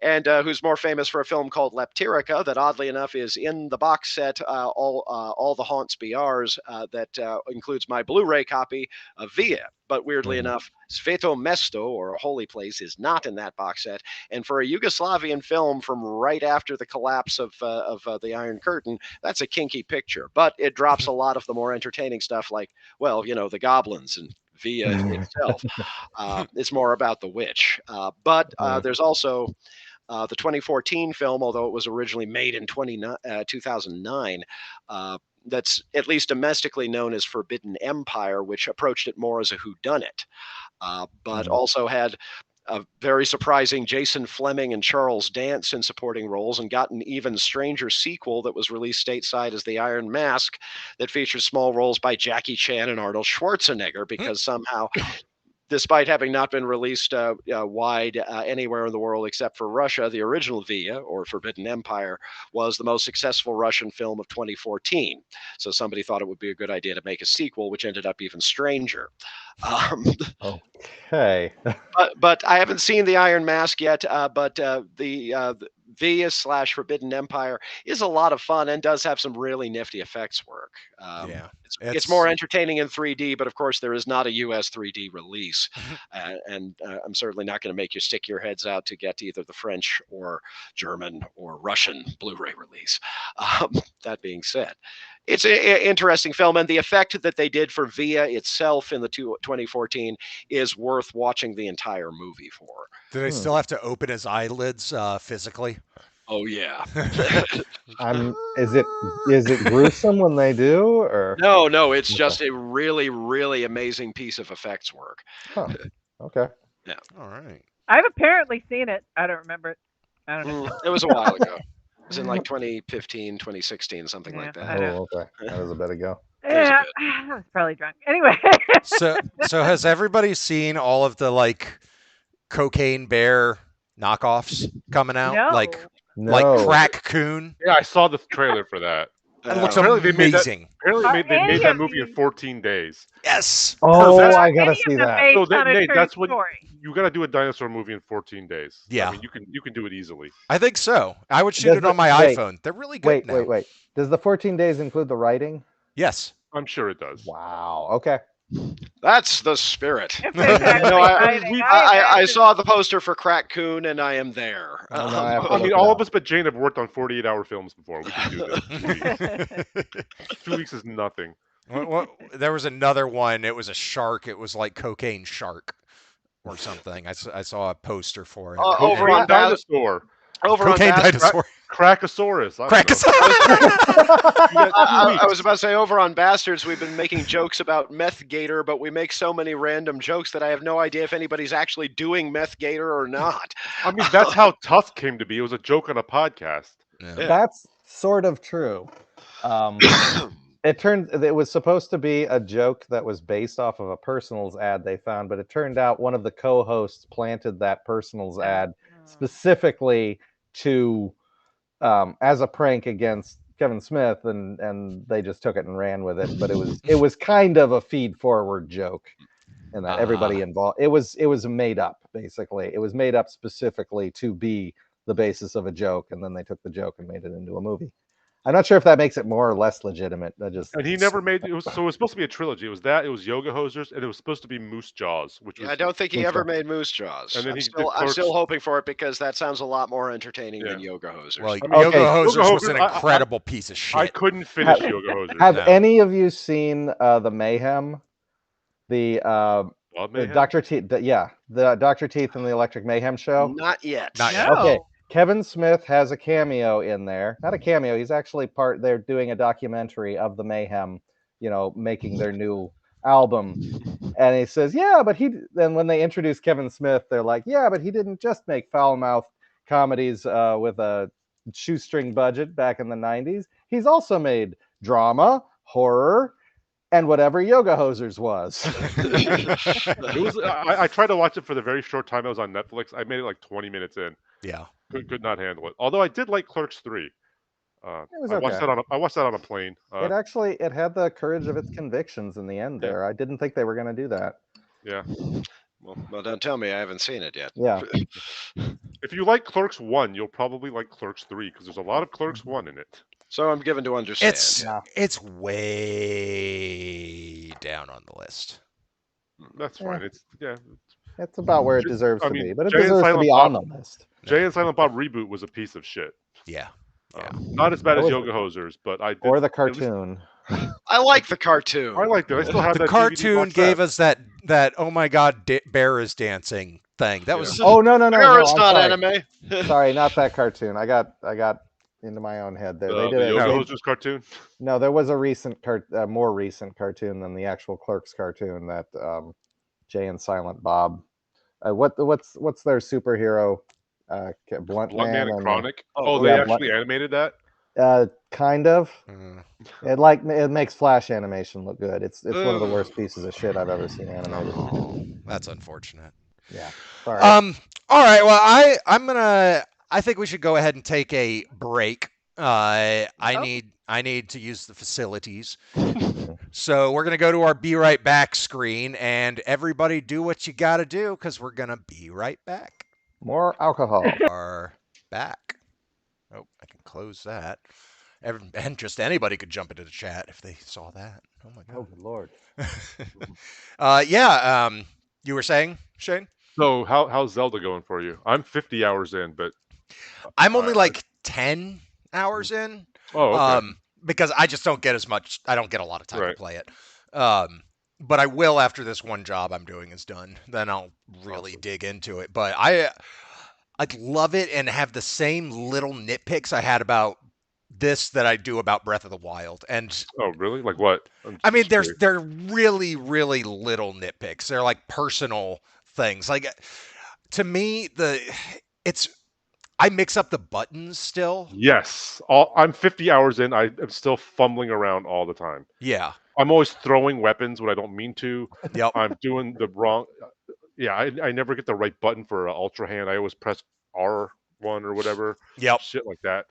And who's more famous for a film called Leptirica that, oddly enough, is in the box set all the Haunts Be Ours that includes my Blu-ray copy of Via. But weirdly Mhm. enough, Sveto Mesto, or A Holy Place, is not in that box set. And for a Yugoslavian film from right after the collapse of the Iron Curtain, that's a kinky picture. But it drops a lot of the more entertaining stuff, like, well, the goblins and Via itself. It's more about the witch. But there's also the 2014 film, although it was originally made in 2009, that's at least domestically known as Forbidden Empire, which approached it more as a whodunit, but Mhm. also had a very surprising Jason Fleming and Charles Dance in supporting roles, and got an even stranger sequel that was released stateside as The Iron Mask, that features small roles by Jackie Chan and Arnold Schwarzenegger, because somehow, despite having not been released wide anywhere in the world except for Russia, the original Via, or Forbidden Empire, was the most successful Russian film of 2014. So somebody thought it would be a good idea to make a sequel, which ended up even stranger. Um, Okay. but I haven't seen the Iron Mask yet. But the Via slash Forbidden Empire is a lot of fun and does have some really nifty effects work. Yeah, It's more it's entertaining in 3D, but of course there is not a US 3D release, and I'm certainly not going to make you stick your heads out to get either the French or German or Russian Blu-ray release. That being said, it's an interesting film, and the effect that they did for Via itself in the 2014 is worth watching the entire movie for. do they Hmm. still have to open his eyelids physically? Oh yeah. Is it gruesome when they do, or? No, it's Okay. just a really, really amazing piece of effects work. Huh. Okay. Yeah. All right. I've apparently seen it. I don't remember it. I don't know. It was a while ago. It was in like 2015, 2016, something Yeah, like that. I know. Oh, okay. That was a bit ago. It was a Yeah, bit. I was probably drunk. Anyway. So has everybody seen all of the like Cocaine Bear knockoffs coming out? No. Like No. Crack Coon? Yeah, I saw the trailer for that. That looks Apparently they made that- amazing. Apparently Are they any made that of movie in these- 14 days. Yes. Oh, Perfect. I gotta Any see of them that. based So that, on a Nate, true that's what story. you got to do a dinosaur movie in 14 days. Yeah. I mean, you can do it easily. I think so. I would shoot Does it on it- my wait, iPhone. They're really good now. Wait. Does the 14 days include the writing? Yes. I'm sure it does. Wow. Okay. That's the spirit. If there's actually No, writing, I imagine- saw the poster for Crack Coon, and I am there. Oh, no, I have to I mean, look it all up. of us but Jane have worked on 48-hour films before. We can do this. 2 weeks is nothing. There was another one. It was a shark. It was like Cocaine Shark or something. I saw a poster for it. Over Cocaine on Bas- dinosaur. Over on Cocaine Bastard, Dinosaur. Crackosaurus. I don't Crack know. I was about to say, over on Bastards, we've been making jokes about Meth Gator, but we make so many random jokes that I have no idea if anybody's actually doing Meth Gator or not. I mean, that's how Tusk came to be. It was a joke on a podcast. Yeah. Yeah. That's sort of true. it was supposed to be a joke that was based off of a personals ad they found, but it turned out one of the co-hosts planted that personals ad specifically to as a prank against Kevin Smith, and they just took it and ran with it. But it was kind of a feed forward joke, and that everybody involved it was made up basically. It was made up specifically to be the basis of a joke, and then they took the joke and made it into a movie. I'm not sure if that makes it more or less legitimate. And he never made it. Was supposed to be a trilogy. It was that. It was Yoga Hosers, and it was supposed to be Moose Jaws, which was. I don't think he Moose ever Jaws. made Moose Jaws. And then I'm he still, did I'm still Clerks. hoping for it because that sounds a lot more entertaining than Yeah. Yoga Hosers. Well, I mean, Yoga Okay. Hosers Yoga was an Hosers, incredible piece of shit. I couldn't finish Yoga Hosers. Have No. any of you seen the Mayhem? The Blood the Mayhem? Dr. Teeth, the Dr. Teeth and the Electric Mayhem show. Not yet. Not yet. No. Okay, Kevin Smith has a cameo in there. Not a cameo. He's actually part. They're doing a documentary of the Mayhem, making their new album. And he says, "Yeah, but he." Then when they introduce Kevin Smith, they're like, "Yeah, but he didn't just make foul-mouthed comedies with a shoestring budget back in the '90s. He's also made drama, horror, and whatever Yoga Hosers was." It was. I tried to watch it for the very short time it was on Netflix. I made it like 20 minutes in. Yeah. Could not handle it. Although I did like Clerks 3. was I watched okay. that on a plane. It had the courage of its convictions in the end. Yeah. There, I didn't think they were going to do that. Yeah. Well, don't tell me I haven't seen it yet. Yeah. If you like Clerks 1, you'll probably like Clerks 3 because there's a lot of Clerks 1 in it. So I'm given to understand. It's way down on the list. That's fine. Yeah. It's about where it Just- deserves I to mean, be, but it Jay and deserves to Silent be Bob- on the list. Jay and Silent Bob reboot was a piece of shit. Yeah. Not as bad That as was- Yoga Hosers, but I did. Or the at least- cartoon. I like the cartoon. I liked it. I still have The that cartoon DVD box gave set. us that oh my god, Bear is dancing thing. That was Oh no! Bear is I'm not sorry. anime. Sorry, not that cartoon. I got into my own head there. They The did Yoga it. Hosers cartoon. No, there was a more recent cartoon than the actual Clerks cartoon that Jay and Silent Bob. What's their superhero? Blunt Blunt Man and and Chronic. Oh, They yeah, actually animated that. kind of. Mm. It makes Flash animation look good. It's one of the worst pieces of shit I've ever seen animated. Oh, that's unfortunate. Yeah. Sorry. All right. Well, I think we should go ahead and take a break. I need to use the facilities. So we're gonna go to our Be Right Back screen, and everybody do what you gotta do because we're gonna be right back. More alcohol. Are back. Oh, I can close that. And just anybody could jump into the chat if they saw that. Oh my Oh god. good lord. You were saying, Shane? So how's Zelda going for you? I'm 50 hours in, but I'm only like 10 hours in. okay. Because I just don't get as much. I don't get a lot of time to Right. play it. But I will after this one job I'm doing is done. Then I'll really dig into it. But I love it and have the same little nitpicks I had about this that I do about Breath of the Wild. And Oh really? Like what? I mean, curious. they're really, really little nitpicks. They're like personal things. Like to me, I mix up the buttons still. Yes. I'm 50 hours in. I am still fumbling around all the time. Yeah. I'm always throwing weapons when I don't mean to. Yep. I'm doing the wrong. Yeah, I never get the right button for Ultra Hand. I always press R1 or whatever. Yep. Shit like that.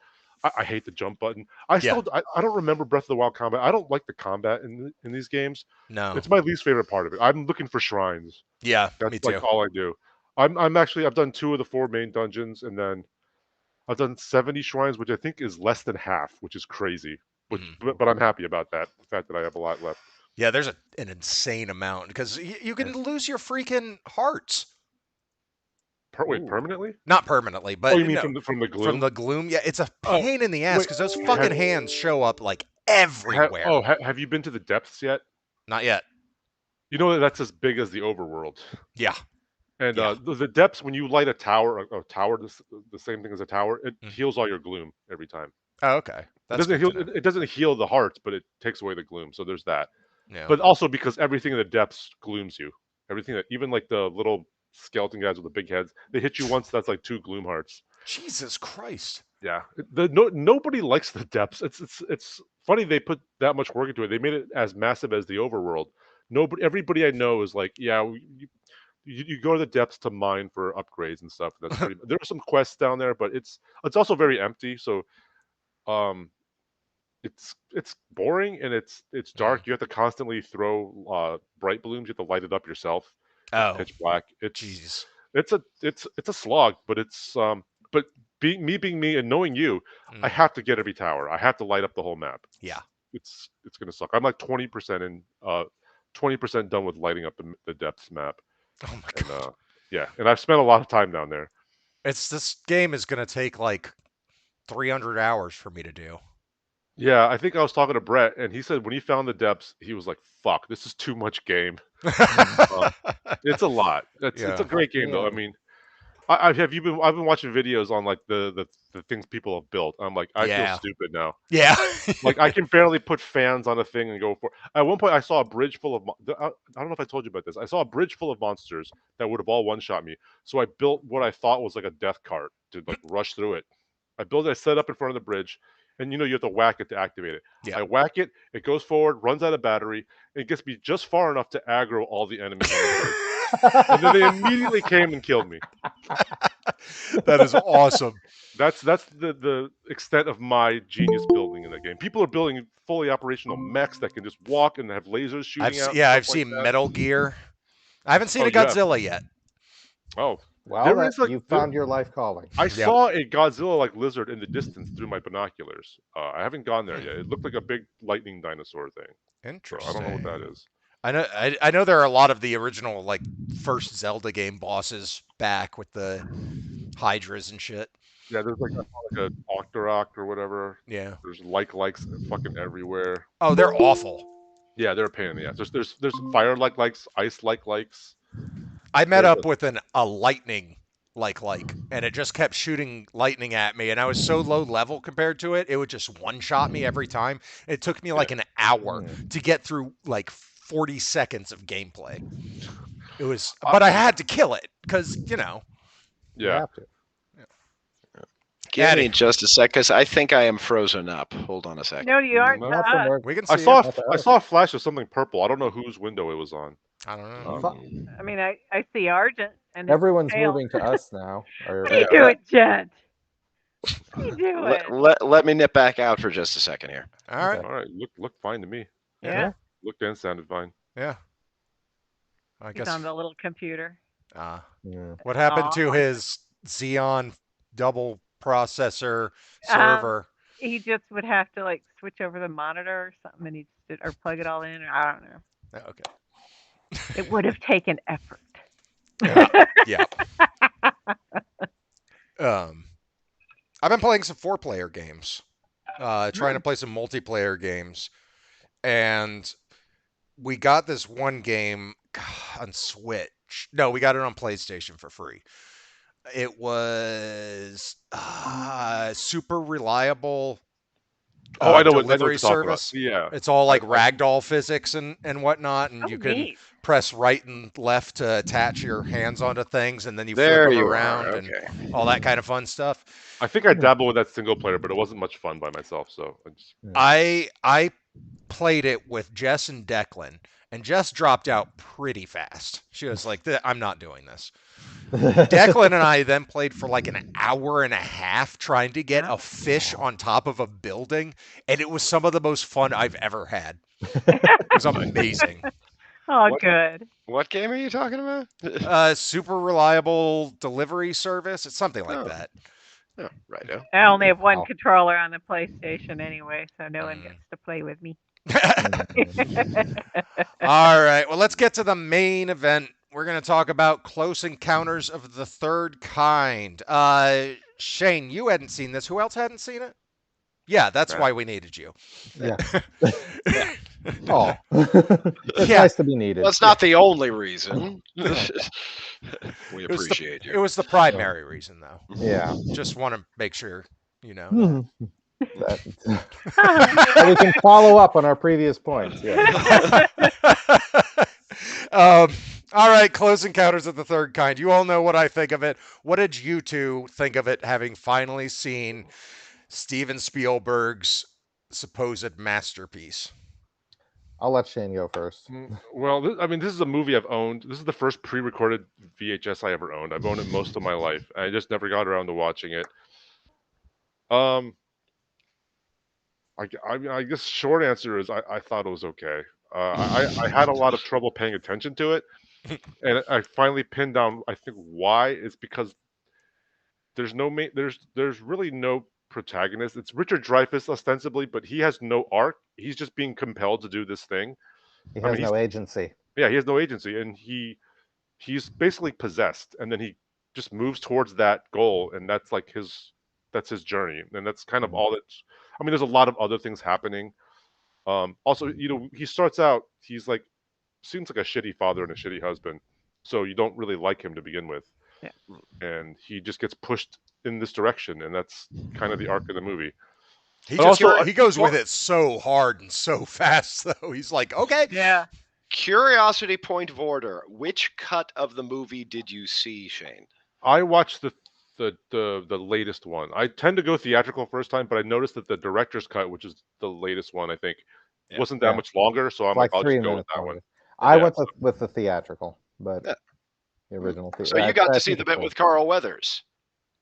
I hate the jump button. I don't remember Breath of the Wild combat. I don't like the combat in these games. No. It's my least favorite part of it. I'm looking for shrines. Yeah. That's Me too. like all I do. I've done 2 of the 4 main dungeons, and then I've done 70 shrines, which I think is less than half, which is crazy. But I'm happy about that. The fact that I have a lot left. Yeah, there's an insane amount because you can lose your freaking hearts. Wait, permanently? Not permanently, but Oh, you mean no, from the gloom? from the gloom? Yeah, it's a Oh, pain in the ass because those fucking hands show up like everywhere. Have you been to the depths yet? Not yet. You know that's as big as the overworld. Yeah. And Yeah. the depths, when you light a tower, the same thing as a tower, it Mhm. heals all your gloom every time. Oh, okay. It doesn't heal. It doesn't heal the hearts, but it takes away the gloom. So there's that. Yeah. But also because everything in the depths glooms you. Everything that, even like the little skeleton guys with the big heads, they hit you once. That's like 2 gloom hearts. Jesus Christ. Yeah, nobody likes the depths. It's funny they put that much work into it. They made it as massive as the overworld. Nobody, everybody I know is like, yeah, you go to the depths to mine for upgrades and stuff. That's pretty. There are some quests down there, but it's also very empty. So um, it's boring and it's Mm. dark. You have to constantly throw bright balloons. You have to light it up yourself. It's Oh, pitch black. jeez. It's a slog, but being me and knowing you, I Mm. have to get every tower. I have to light up the whole map. Yeah. It's gonna suck. I'm like 20% in 20% done with lighting up the depths map, Oh my and god. yeah, and I've spent a lot of time down there. This game is gonna take like 300 hours for me to do. Yeah, I think I was talking to Brett, and he said when he found the depths, he was like, "Fuck, this is too much game." Uh, it's a lot. It's a Yeah. great game though. I Yeah. mean, I've been watching videos on like the things people have built. I'm like, I feel Yeah. stupid now. Yeah. Like I can barely put fans on a thing and go for. At one point, I saw a bridge full of. I don't know if I told you about this. I saw a bridge full of monsters that would have all one shot me. So I built what I thought was like a death cart to like rush through it. I built it. I set it up in front of the bridge, and you have to whack it to activate it. Yeah. I whack it. It goes forward, runs out of battery, and it gets me just far enough to aggro all the enemies on the bridge, and then they immediately came and killed me. That is awesome. That's the extent of my genius building in the game. People are building fully operational mechs that can just walk and have lasers shooting out and I've stuff like seen that. Metal Gear. I haven't seen Oh, a you have? Godzilla yet. Oh, Well, there that is like you found your life calling. I Yep. saw a Godzilla like lizard in the distance through my binoculars. I haven't gone there yet. It looked like a big lightning dinosaur thing. So I don't know what that Interesting. is. I know there are a lot of the original like first Zelda game bosses back with the hydras and shit. Yeah, there's like a Octorok or whatever. Yeah. There's likes fucking everywhere. Oh, they're awful. Yeah, they're a pain in the ass. There's fire likes, ice likes. I met There's up with a lightning like, and it just kept shooting lightning at me, and I was so low level compared to it, it would just one shot me every time. It took me like an hour to get through like 40 seconds of gameplay. It was, but I had to kill it because You yeah. have to. Give Addy. me just a sec, because I think I am frozen up. Hold on a second. No, you aren't. No. Not from where we can I see saw it. Not to I us. saw a flash of something purple. I don't know whose window it was on. I don't know. Fu- I mean, I see Argent and his Everyone's tail. moving to us now. Or, What are you doing, Jen? What are you doing? Let me nip back out for just a second here. All right. Okay. All right, look fine to me. Yeah, Looked and sounded fine. Yeah. I he's guess. on the little computer. yeah. What happened Aw. to his Xeon double processor server? He just would have to like switch over the monitor or something, and or plug it all in. Or I don't know. Oh, okay. It would have taken effort. Yeah. I've been playing some 4-player games, trying to play some multiplayer games, and we got this one game on Switch. No, we got it on PlayStation for free. It was super reliable Oh, I know what delivery you're talking about. service. Yeah. It's all like ragdoll physics and whatnot, and Oh, you can neat. press right and left to attach your hands onto things, and then you flip There them you around are. and Okay. all that kind of fun stuff. I think I dabbled with that single player, but it wasn't much fun by myself. So I just, I played it with Jess and Declan, and Jess dropped out pretty fast. She was like, "I'm not doing this." Declan and I then played for like an hour and a half trying to get a fish on top of a building, and it was some of the most fun I've ever had. It was amazing. Oh, What? good. What game are you talking about? Super reliable delivery service. It's something like Oh. that. Oh, righto. I only have one Wow. controller on the PlayStation anyway, so no one gets to play with me. All right. Well, let's get to the main event. We're going to talk about Close Encounters of the Third Kind. Shane, you hadn't seen this. Who else hadn't seen it? Yeah, that's Yeah. why we needed you. Yeah. Oh, it's Yeah. nice to be needed. That's not the only reason. We It was appreciate It you. was the primary reason, though. Yeah. Just want to make sure you know. that we can follow up on our previous points. Yeah. All All right, Close Encounters of the Third Kind. You all know what I think of it. What did you two think of it, having finally seen Steven Spielberg's supposed masterpiece? I'll let Shane go first. Well, I mean, this is a movie I've owned. This is the first pre-recorded VHS I ever owned. I've owned it most of my life. I just never got around to watching it. Um, I mean, I guess short answer is I thought it was okay. I had a lot of trouble paying attention to it, and I finally pinned down. I think why is because there's really no protagonist. It's Richard Dreyfuss ostensibly, but he has no arc. He's just being compelled to do this thing. He I mean, has no agency. yeah, he has no agency, and he's basically possessed, and then he just moves towards that goal, and that's his journey, and that's kind of Mhm. all that. I mean, there's a lot of other things happening. Also, he starts out, he's like seems like a shitty father and a shitty husband, so you don't really like him to begin with, Yeah. and he just gets pushed in this direction, and that's kind of the arc of the movie. He But just also, he goes with it so hard and so fast, though. He's like, okay. Yeah. Curiosity point of order. Which cut of the movie did you see, Shane? I watched the latest one. I tend to go theatrical first time, but I noticed that the director's cut, which is the latest one, I think, Yeah. wasn't that Yeah. much longer. So I'm like, Like I'll just 3 go with minutes that longer. one. I Yeah. went with the theatrical, but Yeah. the original. So you got I to see think the it's bit with Carl Weathers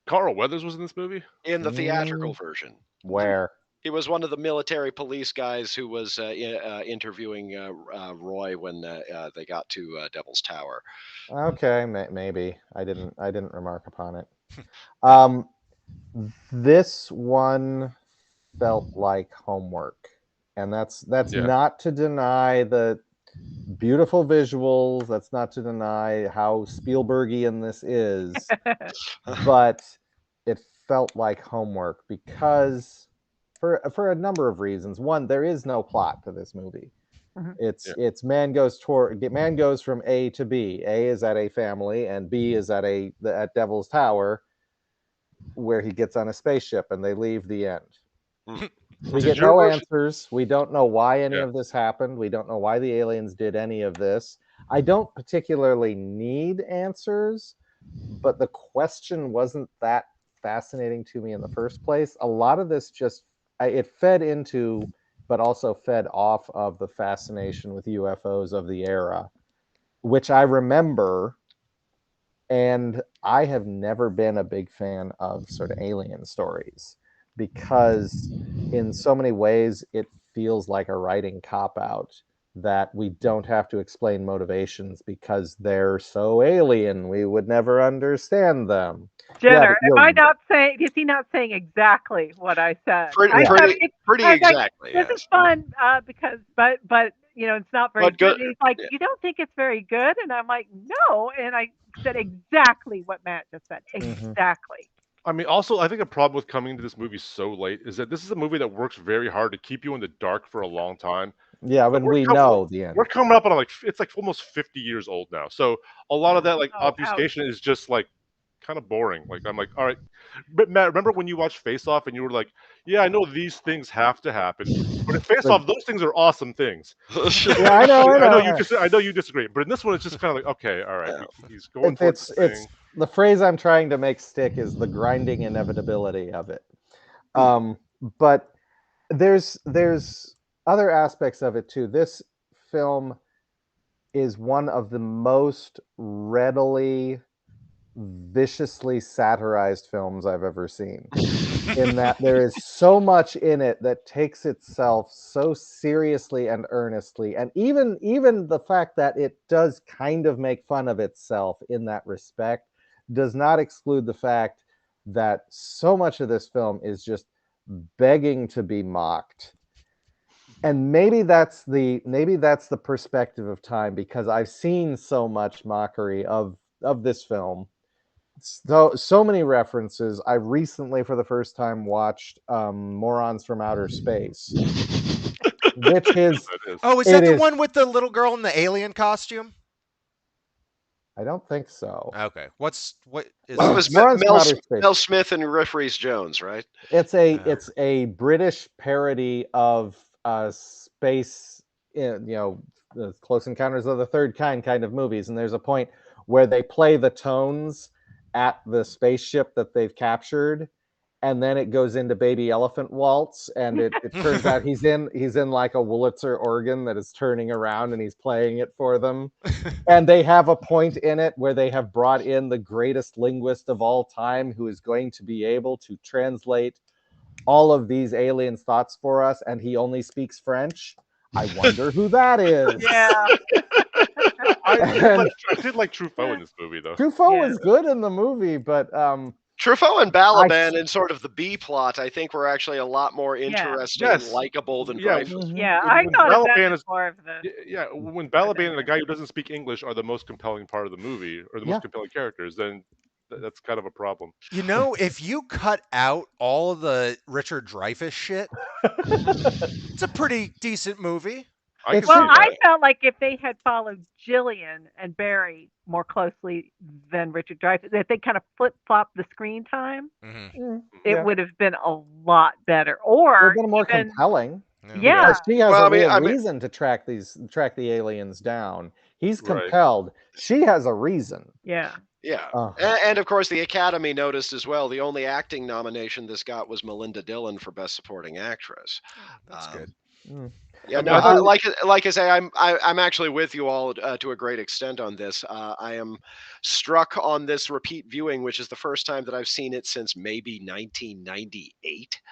Carl Weathers was in this movie. in the theatrical version. where He was one of the military police guys who was interviewing Roy when they got to Devil's Tower. okay, maybe I didn't remark upon it. Yeah. This one felt like homework, and that's Yeah. not to deny the beautiful visuals. That's not to deny how Spielbergian this is, but it felt like homework because for a number of reasons. One, there is no plot to this movie. Mhm. It's man goes from A to B. A is at a family, and B is at Devil's Tower, where he gets on a spaceship, and they leave. The end. We Did get your no version? answers. We don't know why any Yeah. of this happened. We don't know why the aliens did any of this. I don't particularly need answers, but the question wasn't that fascinating to me in the first place. A lot of this just it fed into, but also fed off of the fascination with UFOs of the era, which I remember. And I have never been a big fan of sort of alien stories because, in so many ways, it feels like a writing cop out that we don't have to explain motivations because they're so alien. We would never understand them. Yeah, Jenner, but am I not saying? Is he not saying exactly what I said? Pretty, I Yeah. said pretty, pretty I was like, exactly. this Yes. is fun because, but it's not very But good. good. And he's like, Yeah. you don't think it's very good? And I'm like, no. And I said exactly what Matt just said. Mhm. Exactly. I mean, also, I think a problem with coming to this movie so late is that this is a movie that works very hard to keep you in the dark for a long time. Yeah, But when we know the end. we're coming up on it's like almost 50 years old now. So a lot of that like Oh, ouch. obfuscation is just like kind of boring. Like I'm like, all right. But Matt, remember when you watched Face Off and you were like, yeah, I know these things have to happen, but in Face Off, those things are awesome things. Yeah, I know. I know you disagree, but in this one, it's just kind of like, okay, all right, he's going towards the It's thing. the phrase I'm trying to make stick is the grinding inevitability of it. But there's other aspects of it too. This film is one of the most readily, viciously satirized films I've ever seen. In that there is so much in it that takes itself so seriously and earnestly, and even the fact that it does kind of make fun of itself in that respect does not exclude the fact that so much of this film is just begging to be mocked. And maybe that's the perspective of time, because I've seen so much mockery of this film, so many references. I recently, for the first time, watched Morons from Outer Space, which is That is. Oh, is it that the is. one with the little girl in the alien costume? I don't think so. Okay. What is Well, it it? was Morons from Outer Space. Mel Smith and Riff Reese Jones, right? It's a British parody of space the Close Encounters of the Third kind of movies, and there's a point where they play the tones at the spaceship that they've captured, and then it goes into Baby Elephant Waltz, and it turns out he's in like a Wurlitzer organ that is turning around, and he's playing it for them. And they have a point in it where they have brought in the greatest linguist of all time, who is going to be able to translate all of these aliens' thoughts for us, and he only speaks French. I wonder who that is. Yeah. I did like Truffaut in this movie, though. Truffaut Yeah. was good in the movie, but Truffaut and Balaban in sort of the B plot, I think, were actually a lot more interesting and Yes. likable than Yeah. Dreyfus. Yeah, When- I when thought of that Balaban as is- more of the. Yeah, when Balaban and the guy who doesn't speak English are the most compelling part of the movie, or the Yeah. most compelling characters, then that's kind of a problem. If you cut out all of the Richard Dreyfuss shit, it's a pretty decent movie. I can It's- see Well, that. I felt like if they had followed Gillian and Barry more closely than Richard Dreyfuss, if they kind of flip flopped the screen time, Mm-hmm. it yeah. would have been a lot better. Would Or have been more even, compelling. yeah, Because she has Well, a I mean- real I mean- reason to track the aliens down. He's Right. compelled. She has a reason. yeah. Yeah. Oh. And of course, the Academy noticed as well, the only acting nomination this got was Melinda Dillon for Best Supporting Actress. That's good. Mm. Yeah, I mean, no, I thought- like I say, I'm actually with you all to a great extent on this. I am struck on this repeat viewing, which is the first time that I've seen it since maybe 1998.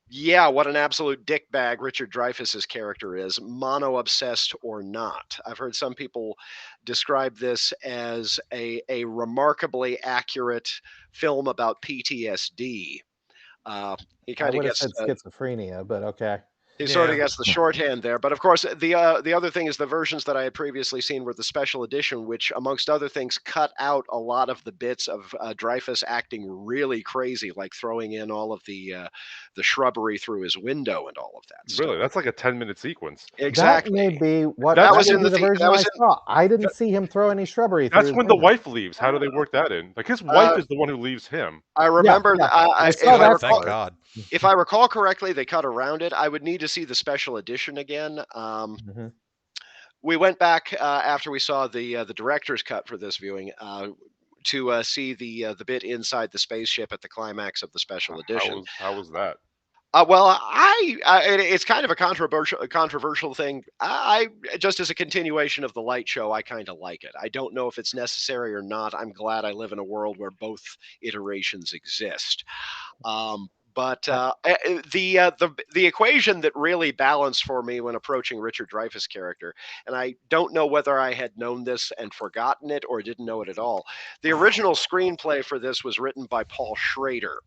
Yeah, what an absolute dickbag Richard Dreyfuss's character is, mono-obsessed or not. I've heard some people describe this as a remarkably accurate film about PTSD. He I kind of would have gets said schizophrenia, but okay. he sort of Yeah. gets the shorthand there. But of course, the other thing is the versions that I had previously seen were the special edition, which, amongst other things, cut out a lot of the bits of Dreyfuss acting really crazy, like throwing in all of the shrubbery through his window and all of that stuff. Really, that's like a 10-minute sequence. Exactly. That may be what That that was may in be the the thea- version that was I saw. I didn't see him throw any shrubbery. That's through when his the window. wife leaves. How do they work that in? Like his wife is the one who leaves him. I remember yeah. that. I If saw I that recall, Thank God. if I recall correctly, they cut around it. I would need to see the special edition again. Mhm. We went back after we saw the director's cut for this viewing to see the bit inside the spaceship at the climax of the special edition. How was that? Well, it's kind of a controversial thing. I just as a continuation of the light show, I kind of like it. I don't know if it's necessary or not. I'm glad I live in a world where both iterations exist. But the equation that really balanced for me when approaching Richard Dreyfuss' character, and I don't know whether I had known this and forgotten it or didn't know it at all. The original screenplay for this was written by Paul Schrader,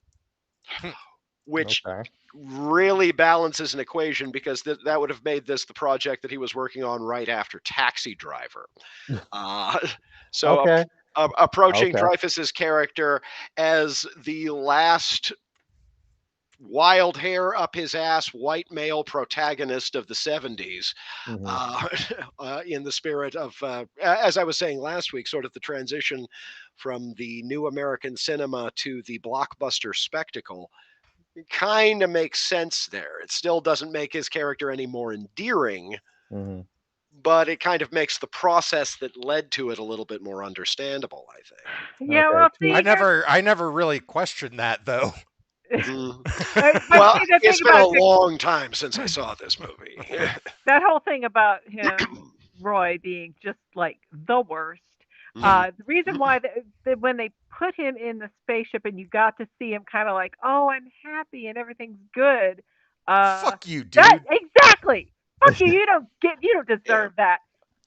which Okay. really balances an equation because that would have made this the project that he was working on right after Taxi Driver. So Okay. approaching Okay. Dreyfuss's character as the last wild hair up his ass white male protagonist of the 70s, Mhm. in the spirit of, as I was saying last week, sort of the transition from the new American cinema to the blockbuster spectacle kind of makes sense there. It still doesn't make his character any more endearing, Mhm. but it kind of makes the process that led to it a little bit more understandable, I think. Yeah, Okay. well, see, I never really questioned that though. Mm. but Well, see, the thing it's been a about long time since I saw this movie. that whole thing about him, Roy, being just like the worst. The reason why when they put him in the spaceship and you got to see him kind of like, oh, I'm happy and everything's good. Fuck you, dude. Exactly. Fuck you. You don't deserve that.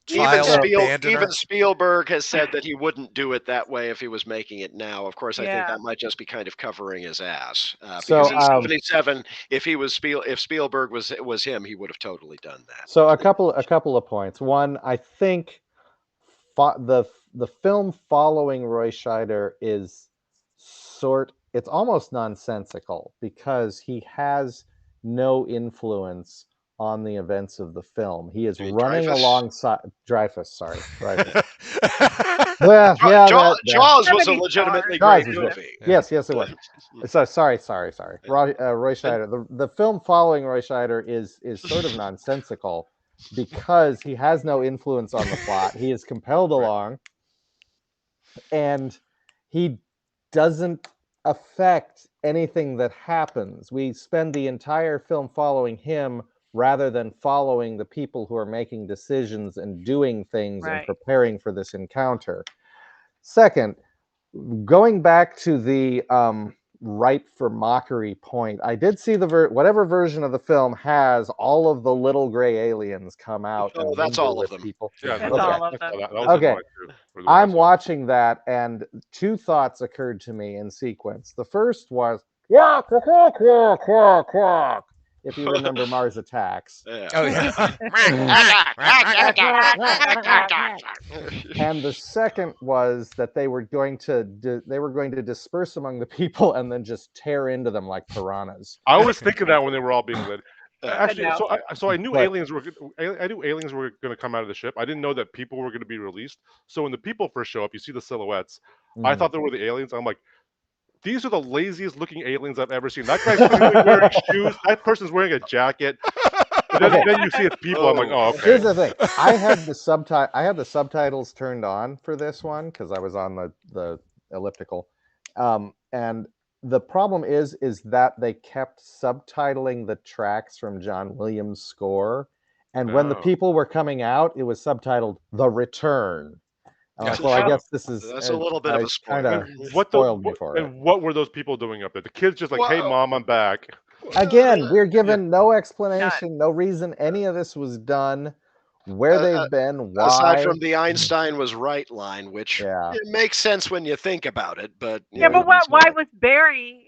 Child abandoner. Even Spielberg has said that he wouldn't do it that way if he was making it now. Of course, I think Yeah. that might just be kind of covering his ass. So, Because in '77, if Spielberg was him, he would have totally done that. So a couple of points. One, I think the film following Roy Scheider is it's almost nonsensical because he has no influence on the events of the film. He is running Dreyfuss? alongside Dreyfuss. Sorry, Dreyfuss. Well, yeah, Jaws was a 70s legitimately Jaws great was good. movie. Yes, it was. So sorry. Roy Scheider. The film following Roy Scheider is sort of nonsensical because he has no influence on the plot. He is compelled Right. along, and he doesn't affect anything that happens. We spend the entire film following him rather than following the people who are making decisions and doing things and Right. preparing for this encounter. Second, going back to the ripe for mockery point, I did see the whatever version of the film has all of the little gray aliens come out Oh, and that's mingle all of with them. people. Yeah, That's Okay. all of I saw them. that. That was in Okay. mine too. For the one I I'm saw. watching that, and two thoughts occurred to me in sequence. The first was, quack, quack, quack, quack, quack, if you remember Mars Attacks. Yeah. Oh yeah. And the second was that they were going to disperse among the people and then just tear into them like piranhas. I was thinking that when they were all being led. Yeah. Actually, No. so I knew But I knew aliens were going to come out of the ship. I didn't know that people were going to be released. So when the people first show up, you see the silhouettes. I mhm. thought they were the aliens. I'm like, these are the laziest looking aliens I've ever seen. That guy's clearly wearing shoes. That person's wearing a jacket. And then, Okay. then you see it's people. I'm like, oh, okay. Here's the thing. I had the subtitles turned on for this one because I was on the elliptical. And the problem is that they kept subtitling the tracks from John Williams' score. And when the Oh. people were coming out, it was subtitled The Return. I'm like, well, I Oh. guess this is That's a little bit of a kind spoiler. of spoiled me for it. And what were those people doing up there? The kids just like, hey, Well, mom, I'm back. Again, we're given no None. explanation, no reason any of this was done, where uh, they've been, aside why. from the Einstein was right line, which Yeah. it makes sense when you think about it, but Yeah, but it's why not. was Barry?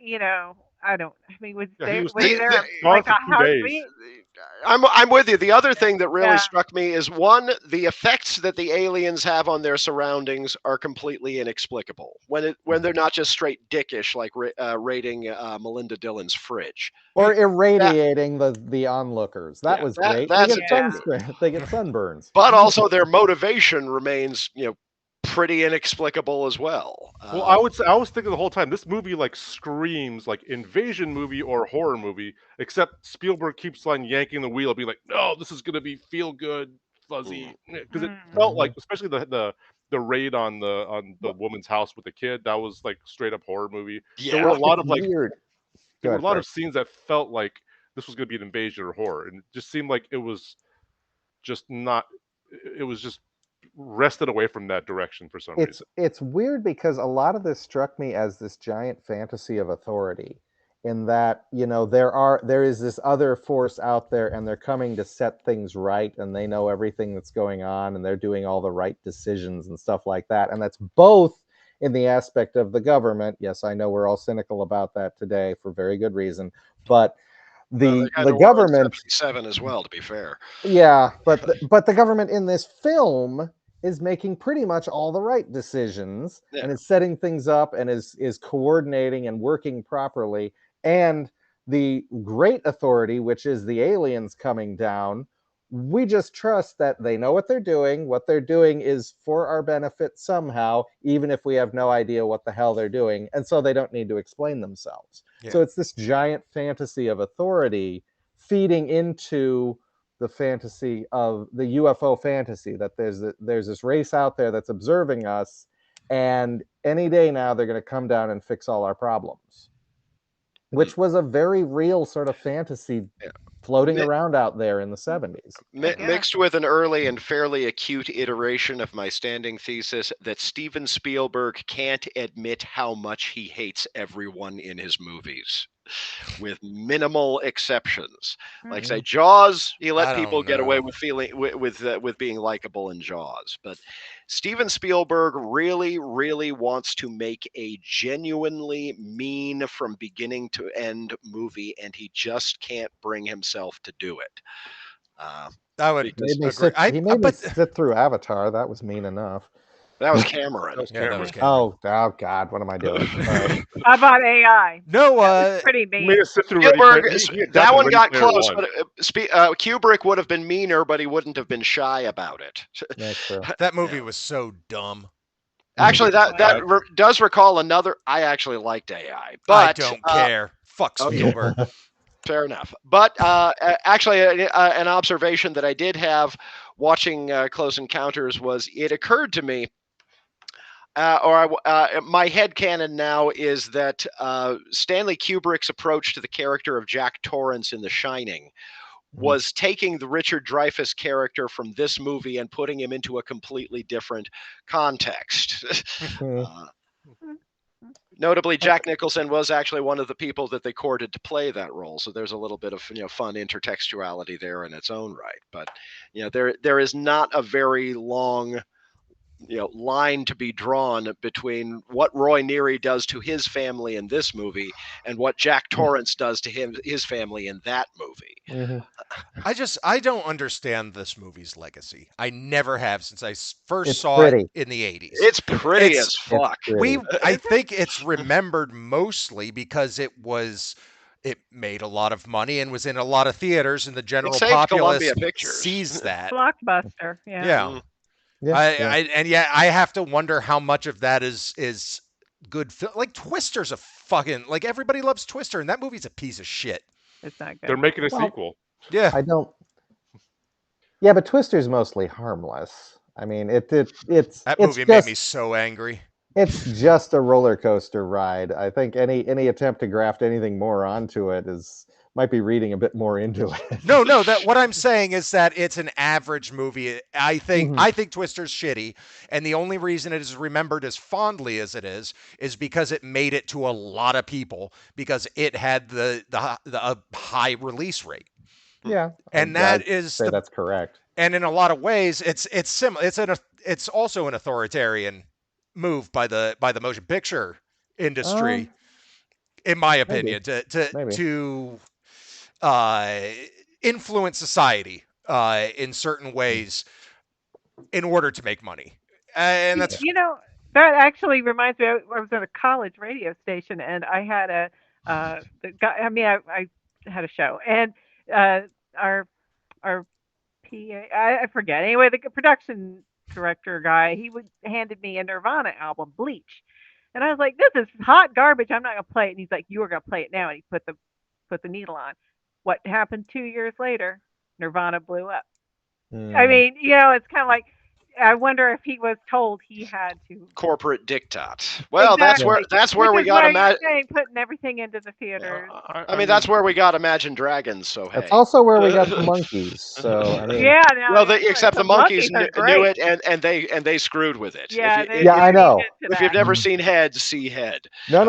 I don't. I mean, Yeah, he was was he The, there the, gone like for a 2 days. heartbeat? I'm with you. The other thing that really Yeah. struck me is one, the effects that the aliens have on their surroundings are completely inexplicable. When they're not just straight dickish, like raiding Melinda Dillon's fridge. Or That irradiating the onlookers. That yeah, was that great. They that's get a Yeah. they get sunburns. but also their motivation remains pretty inexplicable as well. Well, I would say I was thinking the whole time this movie like screams like invasion movie or horror movie, except Spielberg keeps on yanking the wheel, being like, "No, this is gonna be feel good, fuzzy," because it felt like, Mhm. especially the raid on the woman's house with the kid, that was like straight up horror movie. There were Yeah. a Well, lot it's of like weird. there Go were a ahead, lot of Frank. scenes that felt like this was gonna be an invasion or horror, and it just seemed like it was just not. It was just rested away from that direction for some reason. It's weird because a lot of this struck me as this giant fantasy of authority, in that there is this other force out there and they're coming to set things right and they know everything that's going on and they're doing all the right decisions and stuff like that, and that's both in the aspect of the government. Yes, I know we're all cynical about that today for very good reason, but They kind the of were in government. '77 as well, to be fair. Yeah, but the government in this film is making pretty much all the right decisions Yeah. and is setting things up and is coordinating and working properly. And the great authority, which is the aliens coming down, we just trust that they know what they're doing. What they're doing is for our benefit somehow, even if we have no idea what the hell they're doing. And so they don't need to explain themselves. So Yeah. it's this giant fantasy of authority feeding into the fantasy of the UFO fantasy, that there's this race out there that's observing us, and any day now they're going to come down and fix all our problems, which was a very real sort of fantasy Yeah. floating Mi- around out there in the 70s. I guess. Mixed with an early and fairly acute iteration of my standing thesis that Steven Spielberg can't admit how much he hates everyone in his movies, with minimal exceptions. Like say Jaws, he let I people don't get away know. with feeling with being likable in Jaws, but Steven Spielberg really, really wants to make a genuinely mean from beginning to end movie, and he just can't bring himself to do it. I would Because agree. He made me But sit through Avatar. That was mean enough. that was That Cameron. was yeah, that was Cameron. Cameron. Oh God, what am I doing? All right. How about AI? No, That was pretty He made mean. us sit through Ready Spielberg, Player. He that adapted one Ready got Player close, One. but Kubrick would have been meaner, but he wouldn't have been shy about it. That's true. that movie was so dumb. Actually, that Bad. does recall another. I actually liked AI, I but don't care. Fuck okay. Spielberg. Fair enough. But actually, an observation that I did have watching Close Encounters was it occurred to me, my headcanon now is that Stanley Kubrick's approach to the character of Jack Torrance in The Shining was taking the Richard Dreyfuss character from this movie and putting him into a completely different context. uh, Notably, Jack Nicholson was actually one of the people that they courted to play that role, so there's a little bit of fun intertextuality there in its own right. But there is not a very long line to be drawn between what Roy Neary does to his family in this movie and what Jack Torrance does to his family in that movie. I don't understand this movie's legacy. I never have since I first It's saw pretty. it in the 80s. It's pretty It's- as fuck. I think it's remembered mostly because it made a lot of money and was in a lot of theaters, and the general saved populace Columbia Pictures. sees that. Blockbuster. Yeah. Yeah. I have to wonder how much of that is good film. Like Twister's a fucking like everybody loves Twister, and that movie's a piece of shit. It's not good. They're making a Well, sequel. Yeah. I don't. Yeah, but Twister's mostly harmless. I mean, it's That movie made me so angry. It's just a roller coaster ride. I think any attempt to graft anything more onto it might be reading a bit more into it. No, that what I'm saying is that it's an average movie. I think Twister's shitty, and the only reason it is remembered as fondly as it is because it made it to a lot of people because it had the high release rate. Yeah, and that's correct. And in a lot of ways, it's similar. It's also an authoritarian move by the motion picture industry, in my opinion, to influence society in certain ways in order to make money. And that's that actually reminds me. I was at a college radio station, and I had I had a show, and our PA, I forget. Anyway, the production director guy, he handed me a Nirvana album, Bleach, and I was like, "This is hot garbage. I'm not gonna play it." And he's like, "You are gonna play it now." And he put the needle on. What happened 2 years later? Nirvana blew up. I mean, it's kind of like, I wonder if he was told he had to. Corporate diktat. Well, exactly. that's where we got to putting everything into the theaters. I mean, that's where we got Imagine Dragons. So hey, that's also where we got the Monkees. So I mean, yeah. Well, except the Monkees knew it, and they screwed with it. Yeah, I know. If you've never seen Head, see Head. No.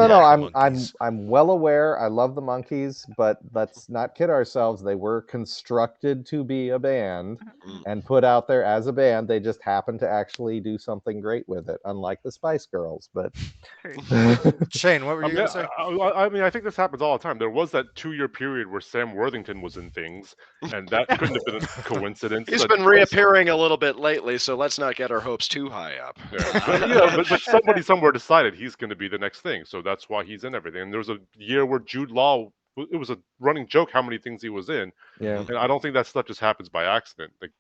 I'm well aware. I love the Monkees, but let's not kid ourselves. They were constructed to be a band and put out there as a band. They just happen to actually do something great with it, unlike the Spice Girls. But Shane, what were you going to say? I mean, I think this happens all the time. There was that 2-year period where Sam Worthington was in things, and that couldn't have been a coincidence. He's been reappearing a little bit lately, so let's not get our hopes too high up. But somebody somewhere decided he's going to be the next thing, so that's why he's in everything. And there was a year where Jude Law, it was a running joke how many things he was in. Yeah. And I don't think that stuff just happens by accident. Like,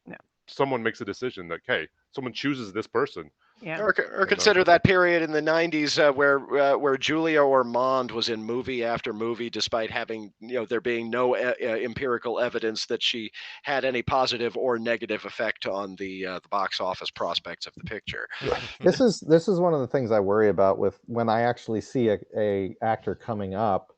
someone makes a decision that, hey, someone chooses this person. Yeah. Or consider that period in the 90s where Julia Ormond was in movie after movie, despite having there being no empirical evidence that she had any positive or negative effect on the box office prospects of the picture. This is one of the things I worry about with when I actually see a actor coming up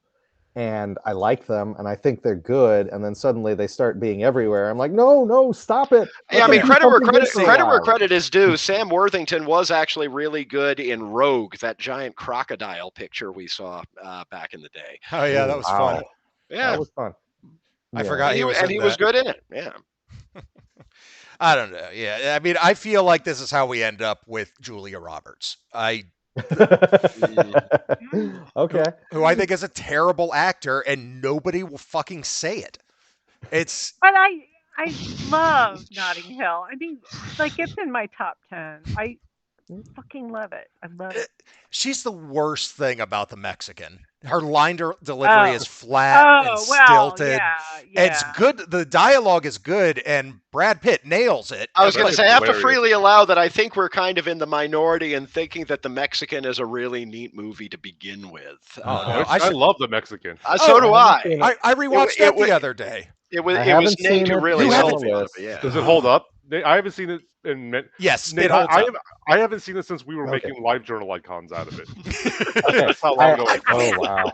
and I like them and I think they're good, and then suddenly they start being everywhere. I'm like, no, stop it. Yeah, I mean, credit where credit is due. Sam Worthington was actually really good in Rogue, that giant crocodile picture we saw back in the day. Oh yeah, that was fun. Yeah, that was fun. I forgot he was, and he was good in it. Yeah. I don't know. Yeah, I mean, I feel like this is how we end up with Julia Roberts. Okay. Who I think is a terrible actor, and nobody will fucking say it. But I love Notting Hill. I mean, like, it's in my top 10. I fucking love it. I love it. She's the worst thing about the Mexican. Her line delivery is flat and Oh, well, stilted. yeah. It's good. The dialogue is good, and Brad Pitt nails it. I was going to But say, I have to hilarious. freely allow that I think we're kind of in the minority in thinking that The Mexican is a really neat movie to begin with. Oh, no, I I should- love the Mexican. So do I haven't seen I. it. I rewatched that the other day. It I was haven't Nate seen who it. really You It's on sold the me on it. list. But yeah. Does it hold up? I haven't seen it in. Yes, Nate, it holds up. I haven't seen it since we were Okay. making live journal icons out of it. Okay. That's how long ago it Oh was. wow.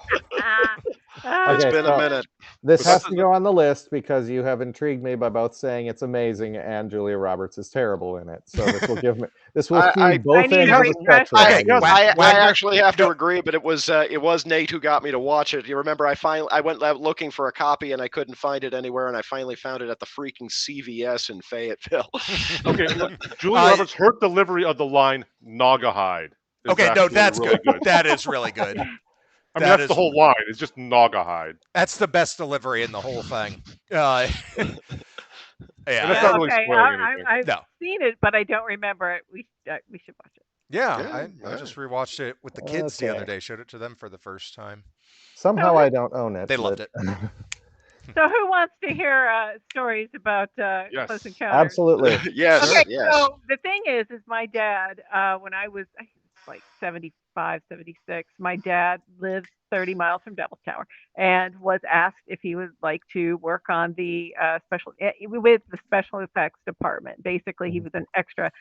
It's Okay, been so a minute. this But has that's to go on the list because you have intrigued me by both saying it's amazing and Julia Roberts is terrible in it. So this will feed I both need ends a of the refresher. spectrum. Okay, on you. Wagner, I actually have to no. agree, but it was Nate who got me to watch it. You remember I went looking for a copy and I couldn't find it anywhere, and I finally found it at the freaking CVS in Fayetteville. Okay, look, Julia Roberts, her delivery of the line "Naugahyde" is Okay, no, actually that's really good. That is really good. I mean, that's the whole line. It's just Naugahyde. That's the best delivery in the whole thing. And Yeah. that's not really Okay, spoiling anything. I've No. seen it, but I don't remember it. We should watch it. Yeah, Yeah, I just rewatched it with the kids the other Okay. day. Showed it to them for the first time. Somehow I don't own it. They loved but- it. So who wants to hear stories about Yes. Close Encounters? Absolutely. Yes, Okay, yes. so the thing is my dad, when I was like 75, 76, my dad lived 30 miles from Devil's Tower and was asked if he would like to work on the with the special effects department. Basically, he was an extra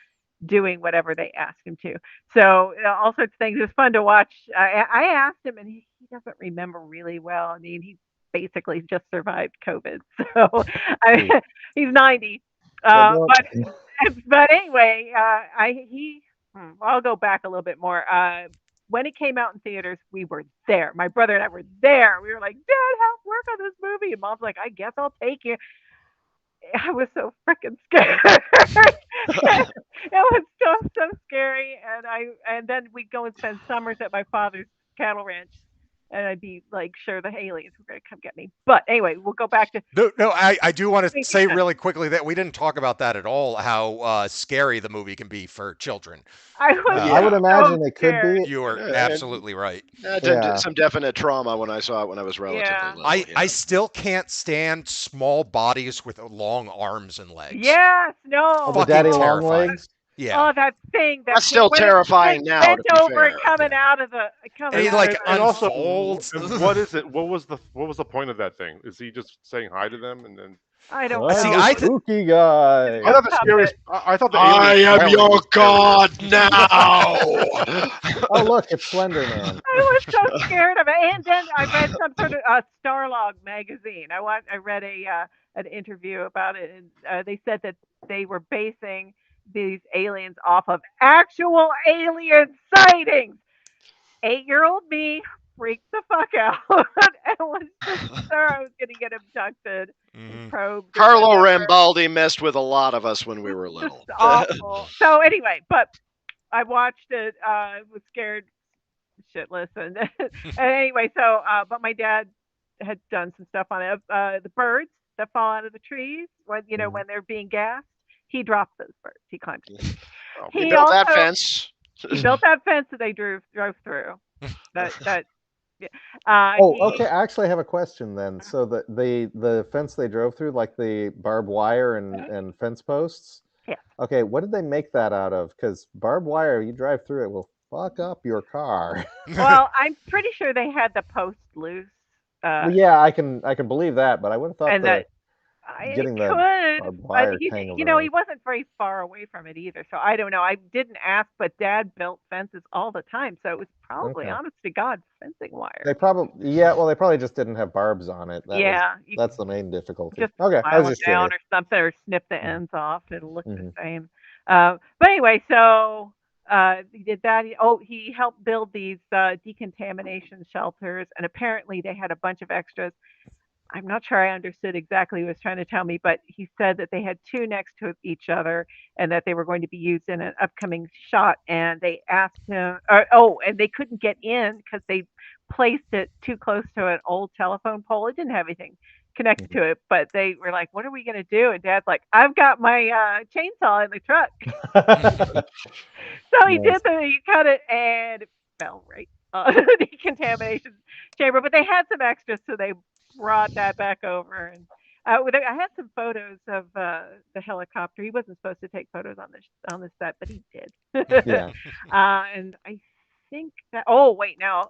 doing whatever they asked him to. So all sorts of things. It was fun to watch. I asked him, and he doesn't remember really well. I mean, he basically just survived COVID, so he's 90. But anyway, I'll go back a little bit more. When it came out in theaters, we were there. My brother and I were there. We were like, Dad, help work on this movie. And Mom's like, I guess I'll take you. I was so freaking scared. It was so scary. And then we'd go and spend summers at my father's cattle ranch. And I'd be like, sure, the aliens were going to come get me. But anyway, we'll go back to. No, I do want to say really quickly that we didn't talk about that at all, how scary the movie can be for children. I would imagine it could be. You are absolutely right. Some definite trauma when I saw it when I was relatively little. I still can't stand small bodies with long arms and legs. Yes, no. Oh, the daddy long terrifying. legs. Yeah. Oh, that thing. That's still terrifying now, Bent to be over and fair. coming out of the. And he like And also, unfolds. what is it? What was the point of that thing? Is he just saying hi to them and then? I don't What? know. Spooky guy. I thought the scariest. I thought the I alien am your was god now. Oh look, it's Slender Man. I was so scared of it. And then I read some sort of Starlog magazine. I read an interview about it, and they said that they were basing these aliens off of actual alien sightings. 8-year-old me freaked the fuck out and was just sure I was going to get abducted, probed. Carlo Rambaldi messed with a lot of us when we were little. Just awful. So anyway, but I watched it. Was scared shitless, and anyway. So, but my dad had done some stuff on it. The birds that fall out of the trees when when they're being gassed. He dropped those birds. He climbed. He built that fence. He built that fence that they drove through. Yeah. Okay. I actually have a question then. So the fence they drove through, like the barbed wire and fence posts. Yeah. Okay. What did they make that out of? Because barbed wire, you drive through it, will fuck up your car. Well, I'm pretty sure they had the post loose. Well, yeah, I can believe that, but I would have thought and that getting the barbed wire he wasn't very far away from it either. So I don't know. I didn't ask, but Dad built fences all the time, so it was probably honest to God fencing wire. They probably just didn't have barbs on it. That's the main difficulty. Just okay, I was just down curious. or something, or snip the ends off. It'll look the same. But anyway, so he did that. He helped build these decontamination shelters, and apparently they had a bunch of extras. I'm not sure I understood exactly what he was trying to tell me, but he said that they had two next to each other and that they were going to be used in an upcoming shot. And they asked him, and they couldn't get in because they placed it too close to an old telephone pole. It didn't have anything connected to it, but they were like, what are we going to do? And Dad's like, I've got my chainsaw in the truck. So he did he cut it and it fell right decontamination chamber. But they had some extras, so they brought that back over. And I had some photos of the helicopter. He wasn't supposed to take photos on the set, but he did. Yeah. And I think that. Oh wait, now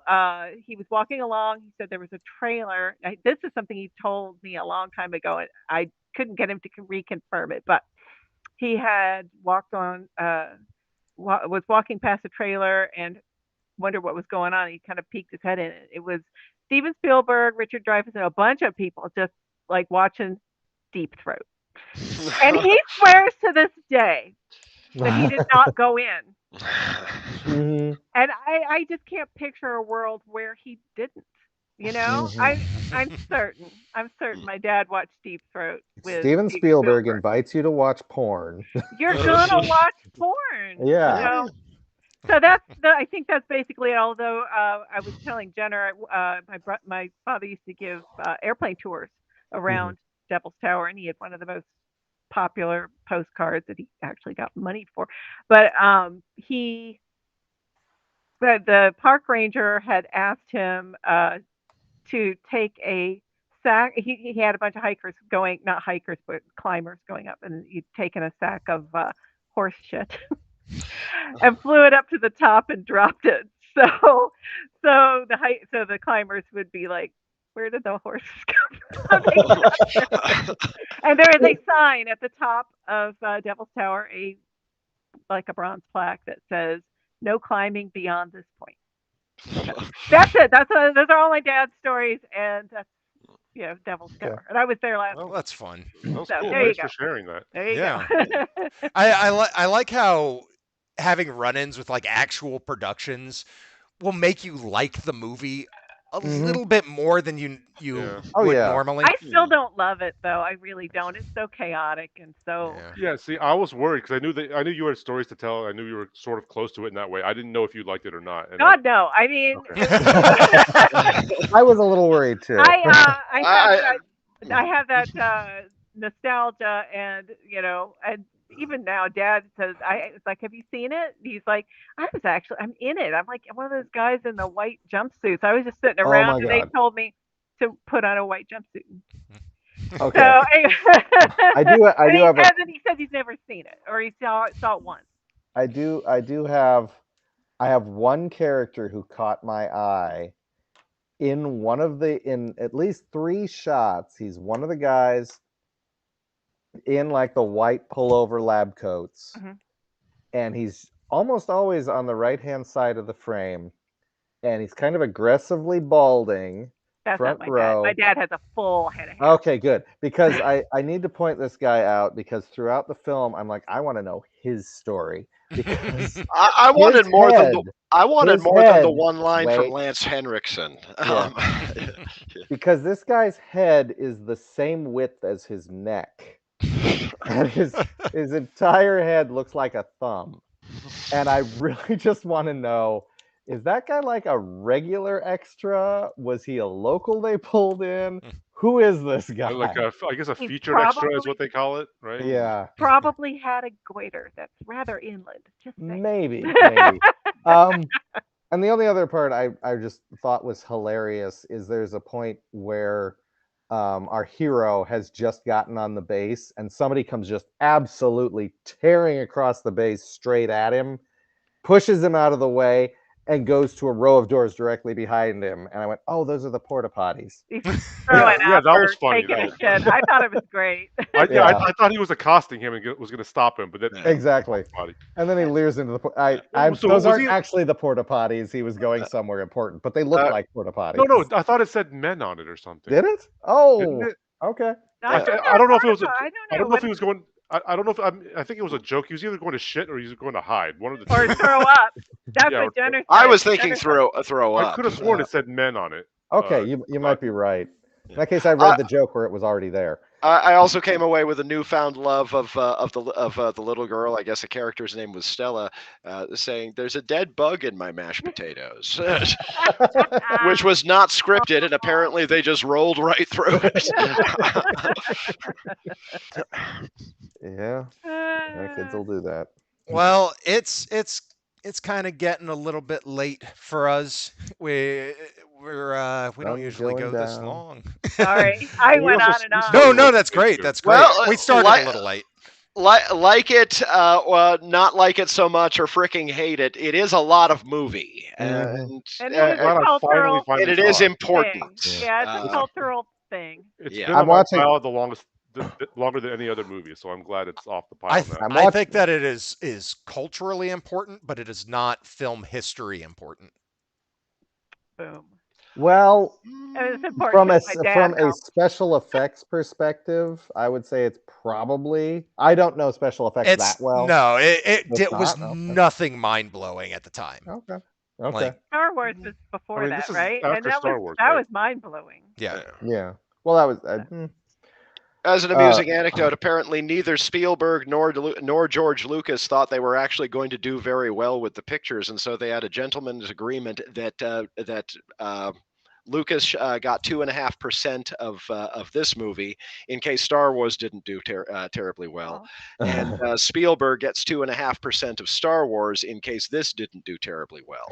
he was walking along. He said there was a trailer. This is something he told me a long time ago, and I couldn't get him to reconfirm it, but he had walked on was walking past a trailer and wondered what was going on. He kind of peeked his head in it. It was Steven Spielberg, Richard Dreyfuss, and a bunch of people just like watching Deep Throat. And he swears to this day that he did not go in. Mhm. And I just can't picture a world where he didn't. You know, I'm certain. I'm certain my dad watched Deep Throat with Steven Steven Spielberg Spielberg. invites you to watch porn. You're gonna watch porn. Yeah. So, so I think that's basically it. Although I was telling Jenner, my father used to give airplane tours around Devil's Tower, and he had one of the most popular postcards that he actually got money for. But the park ranger had asked him to take a sack. He had a bunch of hikers going, not hikers, but climbers going up, and he'd taken a sack of horse shit and flew it up to the top and dropped it. So the climbers would be like, "Where did the horses come from?" And there is a sign at the top of Devil's Tower, like a bronze plaque that says, "No climbing beyond this point." That's it. Those are all my dad's stories, and that's Devil's Tower. And I was there last Well, week. that's fun. That was So cool. there you Thanks go. for sharing that. There you Yeah. go. I like how having run-ins with like actual productions will make you like the movie a little bit more than you Yeah. Oh, would yeah. normally. I still don't love it though. I really don't. It's so chaotic and so. Yeah. Yeah, see, I was worried because I knew you had stories to tell. I knew you were sort of close to it in that way. I didn't know if you liked it or not. And God no. I mean, Okay. I was a little worried too. I have that nostalgia, and and even now, Dad says it's like, have you seen it? He's like, I'm in it. I'm like one of those guys in the white jumpsuits. I was just sitting Oh around, my and they God. told me to put on a white jumpsuit. Okay. So I do have and then he says he's never seen it, or he saw it once. I do have I have one character who caught my eye in at least 3 shots. He's one of the guys in like the white pullover lab coats, Mhm. and he's almost always on the right-hand side of the frame, and he's kind of aggressively balding. That's front not my row. dad. My dad has a full head of hair. Okay, good. Because I need to point this guy out, because throughout the film, I'm like, I want to know his story. Because I wanted his more than head- than his the head- one line from wait. Lance Henriksen. because this guy's head is the same width as his neck. And his entire head looks like a thumb. And I really just want to know, is that guy like a regular extra? Was he a local they pulled in? Who is this guy? Like I guess a He's featured extra is probably- what they call it, right? Yeah, Probably had a goiter that's rather inland. Just saying. maybe. And the only other part I just thought was hilarious is there's a point where our hero has just gotten on the base, and somebody comes just absolutely tearing across the base straight at him, pushes him out of the way, and goes to a row of doors directly behind him. And I went, "Oh, those are the porta potties." He's throwing Yeah, up that or was funny, taking that a was shit. I thought it was great. I thought he was accosting him and was going to stop him, but then Exactly. Body. And then he leers into the. So those was aren't he- actually the porta potties. He was going somewhere important, but they look like porta potties. No, I thought it said men on it or something. Did it? Oh, Didn't it? okay. I don't know if it was. I I don't know if he was going. I don't know if I think it was a joke. He was either going to shit or he was going to hide. One of the Or two. throw up. That's Yeah, what Jenner said. I was thinking Jenner throw I up. could have sworn it said men on it. Okay, you might be right. In that case, I read the joke where it was already there. I also came away with a newfound love of the little girl. I guess the character's name was Stella, saying, "There's a dead bug in my mashed potatoes," which was not scripted, and apparently they just rolled right through it. Yeah, kids will do that. Well, it's it's kind of getting a little bit late for us. We don't Sun's usually going go this down. long. Sorry, I We went also on and we on. No, started no, work that's late great. too. That's great. Well, We started a little late. like it, well, not like it so much or freaking hate it. It is a lot of movie, Mhm. And it I'm is a glad I finally cultural and it saw is it. important. thing. Yeah. Yeah, it's a It's Uh, cultural thing. it's yeah. been on I'm my watching. pile the longest, longer than any other movie. So I'm glad it's off the I pile th- now. I'm I watching. think that it is culturally important, but it is not film history important. Boom. Well, And it's important from a because my dad from a helped. special effects perspective, I would say it's probably. I don't know special effects that It's well. no, it It's was not. Okay. nothing mind blowing at the time. Okay. Okay. Like, Star Wars was I before mean, that, this is right? And after Star Wars, that right? was mind blowing. yeah, Yeah. Well, that was. As an Uh, amusing anecdote, apparently neither Spielberg nor George Lucas thought they were actually going to do very well with the pictures, and so they had a gentleman's agreement that Lucas got 2.5% of this movie in case Star Wars didn't do terribly well, Oh, and Spielberg gets 2.5% of Star Wars in case this didn't do terribly well.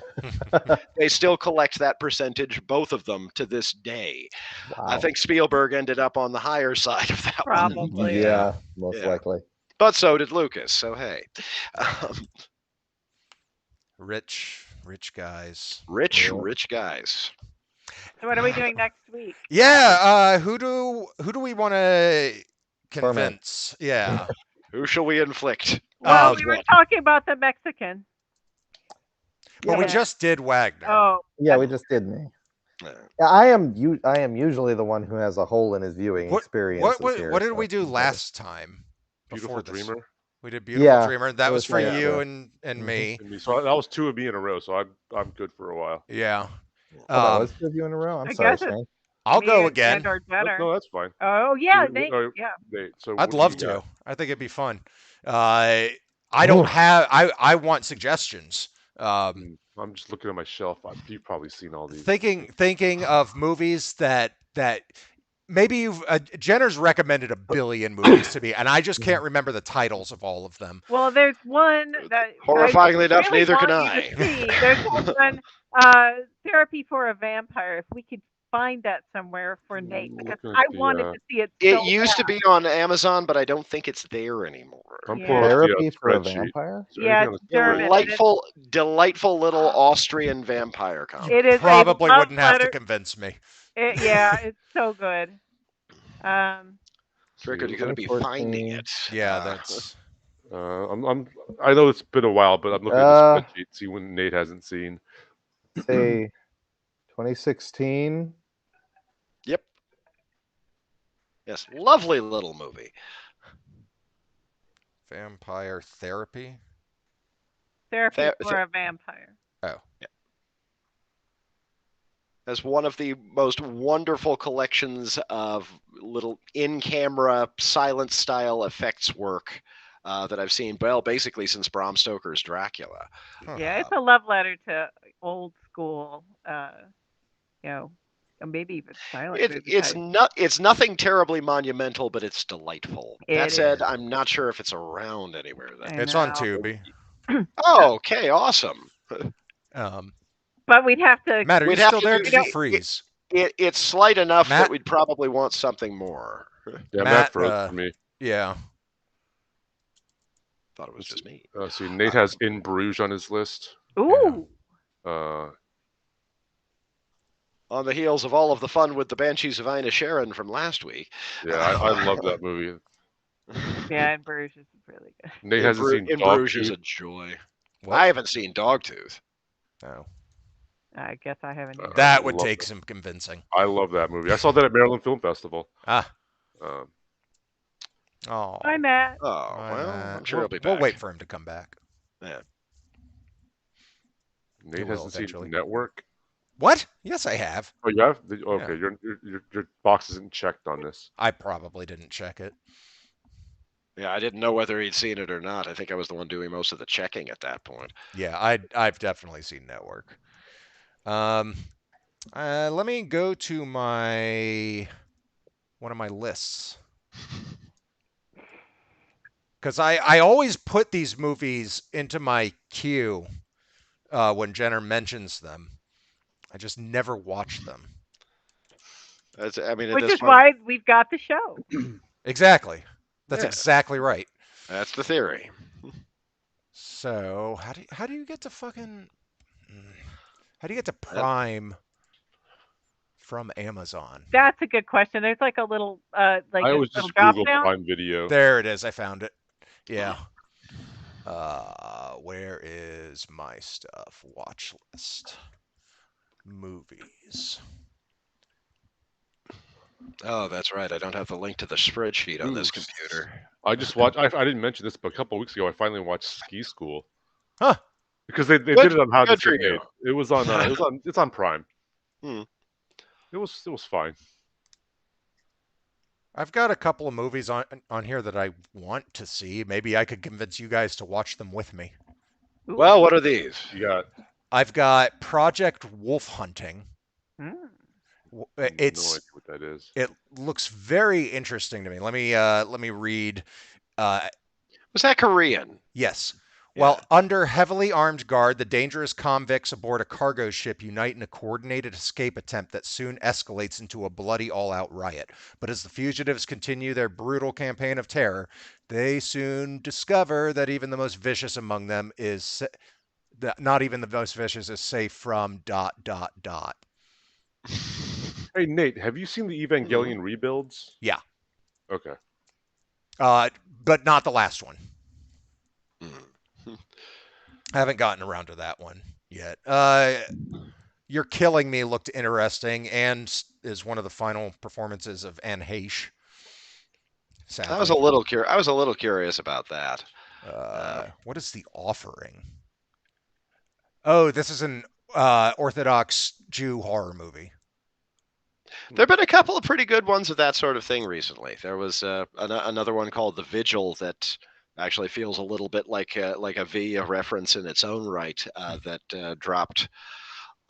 They still collect that percentage, both of them, to this day. I wow. think Spielberg ended up on the higher side of that one. probably. Yeah. Yeah, most Yeah. likely. But so did Lucas, so hey. Um, rich guys. rich, Yeah. rich guys. So what are we doing next week? Yeah, who do we want to Torment. convince? Yeah. Who shall we inflict? Well, Um, With we were what? talking about the Mexican. but we Yeah. just did Wagner. Oh, Yeah, we just did me. Uh, Yeah, I am usually the one who has a hole in his viewing What experiences here. what did so we do it's better. last time? Beautiful Before this, Dreamer. we did Beautiful Yeah, Dreamer. That it was was for nice. you Yeah. and Mhm. me. And so that was two of me in a row. So I'm good for a while. Yeah. Oh, that Um, was 2 of you in a row. I'm I sorry, guess it's Shane. I'll me go and again. or Jenner. No, that's fine. Oh yeah, You- Nate. uh, Yeah. Nate, so I'd what love do you to. got? I think it'd be fun. I don't have. I want suggestions. I'm just looking at my shelf. You've probably seen all these. Thinking of movies that maybe you've Jenner's recommended a billion movies to me, and I just can't remember the titles of all of them. Well, there's one that I Horrifyingly enough, really neither can want you to I. see. There's one, Therapy for a Vampire. If we could find that somewhere for Nate, because Looking at I the, wanted to see it It so used to bad. be on Amazon, but I don't think it's there anymore. I'm pulling Yeah. up the Therapy for a spreadsheet. vampire? Is there Yeah, anything on it's the spreadsheet? German, and Delightful little Austrian vampire You comedy. it is a probably love wouldn't have to letter. convince me. Yeah, it's so good. Trick, are you going to be finding it? Yeah, that's I know it's been a while, but I'm looking at the spreadsheet, see when Nate hasn't seen. Say 2016. Yep. Yes, lovely little movie. Vampire Therapy. Therapy Ther- for a Vampire. Oh, As one of the most wonderful collections of little in-camera silent-style effects work that I've seen. Well, basically since Bram Stoker's Dracula. Huh. Yeah, it's a love letter to old school, you know, or maybe even silent movie type. It's nothing terribly monumental, but it's delightful. That It said, is. I'm not sure if it's around anywhere. I it's on know. Tubi. Oh, okay, awesome. But we'd have to. Matt, are you We'd have still to there? do- Did you freeze? It's slight enough Matt? that we'd probably want something more. Yeah, Matt, Matt froze for me. Yeah. Thought it was just me. See, Nate has In Bruges on his list. Ooh. On the heels of all of the fun with the Banshees of Inisherin from last week. Yeah, I love that movie. Yeah, and Bruges is really good. Nate hasn't seen In Bruges is Dogtooth. a joy. What? I haven't seen Dogtooth. No. I guess I haven't. Either. That would love take it. some convincing. I love that movie. I saw that at Maryland Film Festival. Ah. Um, Oh. Hi, Matt. Oh, Why well, not? I'm sure he'll be We'll back. wait for him to come back. Yeah. Nate will hasn't seen eventually. Network. What? Yes, I have. Oh, you have? Okay, your box isn't checked on this. I probably didn't check it. Yeah, I didn't know whether he'd seen it or not. I think I was the one doing most of the checking at that point. Yeah, I've definitely seen Network. Let me go to one of my lists. Because I always put these movies into my queue when Jenner mentions them. I just never watch them. I mean, at Which this is point, why we've got the show. Exactly. That's yeah, exactly right. that's the theory. So how do you get to fucking how do you get to That- Prime from Amazon? That's a good question. There's like a little I always little just drop Google down. Prime Video. There it is. I found it. Yeah. Where is my stuff? Watch list. Movies. Oh, that's right. I don't have the link to the spreadsheet on Ooh, this computer. I just watched. I didn't mention this, but a couple weeks ago, I finally watched Ski School Huh. because they Good- did it on How good This for Get you. Made. It was on. It's on Prime. Hmm. It was fine. I've got a couple of movies on here that I want to see. Maybe I could convince you guys to watch them with me. Ooh. Well, what are these? You got I've got Project Wolf Hunting. Mm. no It's idea what that is. it looks very interesting to me. Let me read. Was that Korean? Yes. Yeah. While under heavily armed guard, the dangerous convicts aboard a cargo ship unite in a coordinated escape attempt that soon escalates into a bloody all-out riot. But as the fugitives continue their brutal campaign of terror, they soon discover that even the most vicious among them is not even the most vicious is safe from ... Hey Nate, have you seen the Evangelion rebuilds? Yeah. Okay. But not the last one. Hmm. I haven't gotten around to that one yet. You're Killing Me looked interesting and is one of the final performances of Anne Heche. Sadly. I was a little curious about that. What is The Offering? Oh, this is an Orthodox Jew horror movie. There have been a couple of pretty good ones of that sort of thing recently. There was another one called The Vigil that actually feels a little bit like a V, a reference in its own right, that dropped,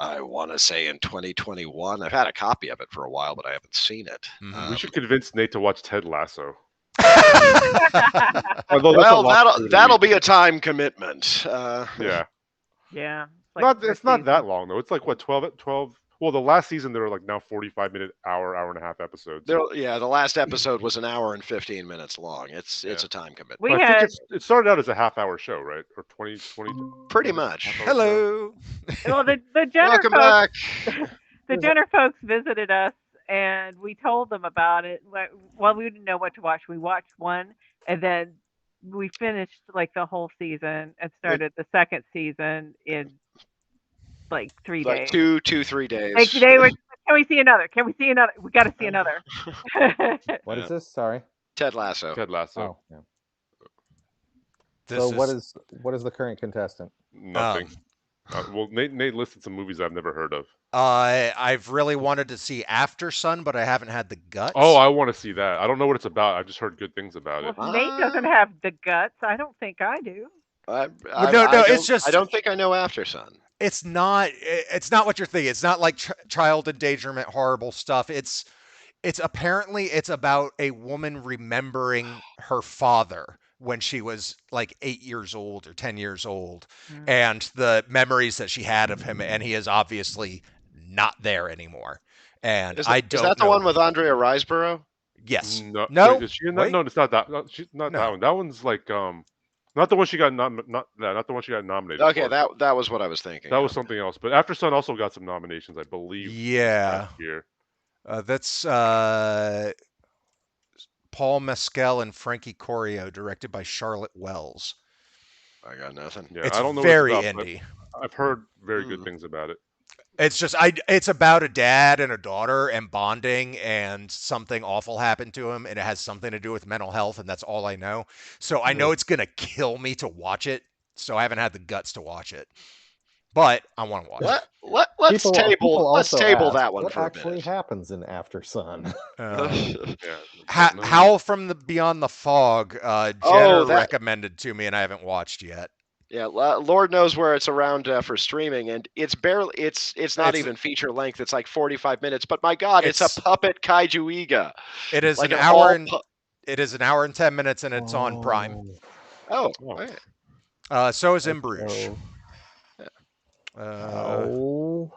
I want to say, in 2021. I've had a copy of it for a while, but I haven't seen it. Mhm. We should convince Nate to watch Ted Lasso. Although that's a Well, lot for the that'll week. be a time commitment. Yeah. Yeah. It's like It's not that long though. It's like what 12. Well, the last season there were like now 45-minute, hour and a half episodes. Yeah, the last episode was an hour and 15 minutes long. It's Yeah. a time commitment. We But I think had it started out as a half-hour show, right? Or 20. Pretty much. half-hour show. Hello. well the Jenner Welcome folks back. the Jenner folks visited us and we told them about it. Well, we didn't know what to watch. We watched one and then we finished like the whole season and started the second season in like 3 Like days. 3 days. Like they were, can we see another? Can we see another? We got to see another. What Yeah. is this? Sorry. Ted Lasso. Ted Lasso. Oh, yeah. This So what is the current contestant? Nothing. Well, Nate listed some movies I've never heard of. I've really wanted to see After Sun, but I haven't had the guts. Oh, I want to see that. I don't know what it's about. I've just heard good things about Well, it. if Nate doesn't have the guts, I don't think I do. It's just I don't think I know After Sun. it's not what you're thinking. It's not like child endangerment, horrible stuff. It's apparently it's about a woman remembering her father when she was like 8 years old or 10 years old, and the memories that she had of him, and he is obviously not there anymore. And Is I that don't the know. one with Andrea Riseborough? Yes. No. No. Wait, is she in that? Wait. No, it's not that. No, she's not No. that one. That one's like not the one she got not the one she got nominated. Okay, for. that was what I was thinking. That was something else. But After Sun also got some nominations, I believe. Yeah. Last year. That's Paul Mescal and Frankie Corio, directed by Charlotte Wells. I got nothing. Yeah, It's I don't know very what it's about, indie. but I've heard very good things about it. It's just it's about a dad and a daughter and bonding, and something awful happened to him, and it has something to do with mental health, and that's all I know. So I know it's gonna kill me to watch it, so I haven't had the guts to watch it. But I want to watch it. Let's People table also ask, that one what for a actually minute. happens in After Sun? Yeah. Howl from the Beyond the Fog, Jenner recommended to me, and I haven't watched yet. Yeah, Lord knows where it's around for streaming, and it's barely it's not even feature length. It's like 45 minutes, but my God, it's a puppet kaiju Iga. It is Like an an hour and it is an hour and 10 minutes, and it's on Prime. Oh, So is In Bruges. So, Yeah. Uh, Oh,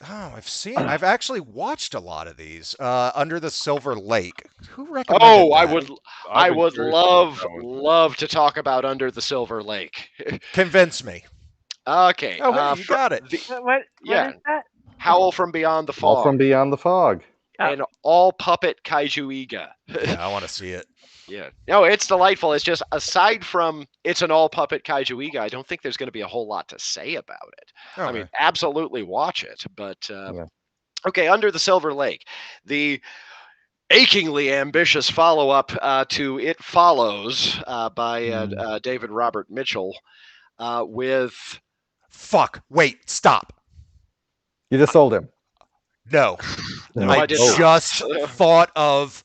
I've actually watched a lot of these. Under the Silver Lake. Who recommended Oh, that? I I've been would curious about love that one. love to talk about Under the Silver Lake. Convince me. Okay, Oh, hey, you got it. What yeah, is that? Howl from Beyond the all from Fog, beyond the fog. Oh, an all puppet kaiju Iga. Yeah, I want to see it. Yeah, no, it's delightful. It's just aside from it's an all puppet kaiju Iga, I don't think there's going to be a whole lot to say about it. I mean, Okay. absolutely watch it, but Yeah. okay, Under the Silver Lake, the achingly ambitious follow-up to It Follows by David Robert Mitchell with Fuck. Wait. Stop. You just sold him. No. no, I I did just not. thought of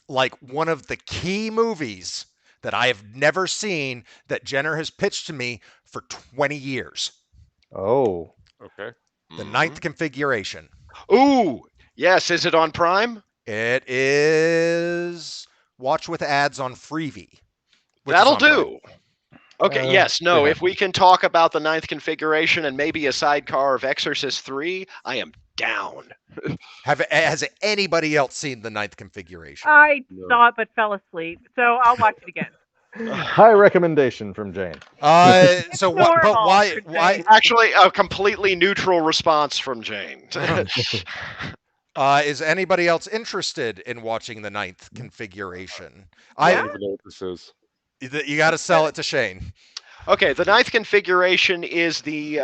like one of the key movies that I have never seen that Jenner has pitched to me for 20 years. Oh, Okay. The Ninth Configuration. Ooh, yes, is it on Prime? It is watch with ads on Freevee. Which is That'll on Prime. do. Okay, yes, no, yeah. if we can talk about the Ninth Configuration and maybe a sidecar of Exorcist 3, I am down. Has anybody else seen the Ninth Configuration? I No. saw it but fell asleep, so I'll watch it again. High recommendation from Jane. So what? But normal why? for Why? Jane. Actually, a completely neutral response from Jane. Is anybody else interested in watching the Ninth Configuration? I Yeah? don't even know what this is. You got to sell it to Shane. Okay, the Ninth Configuration is the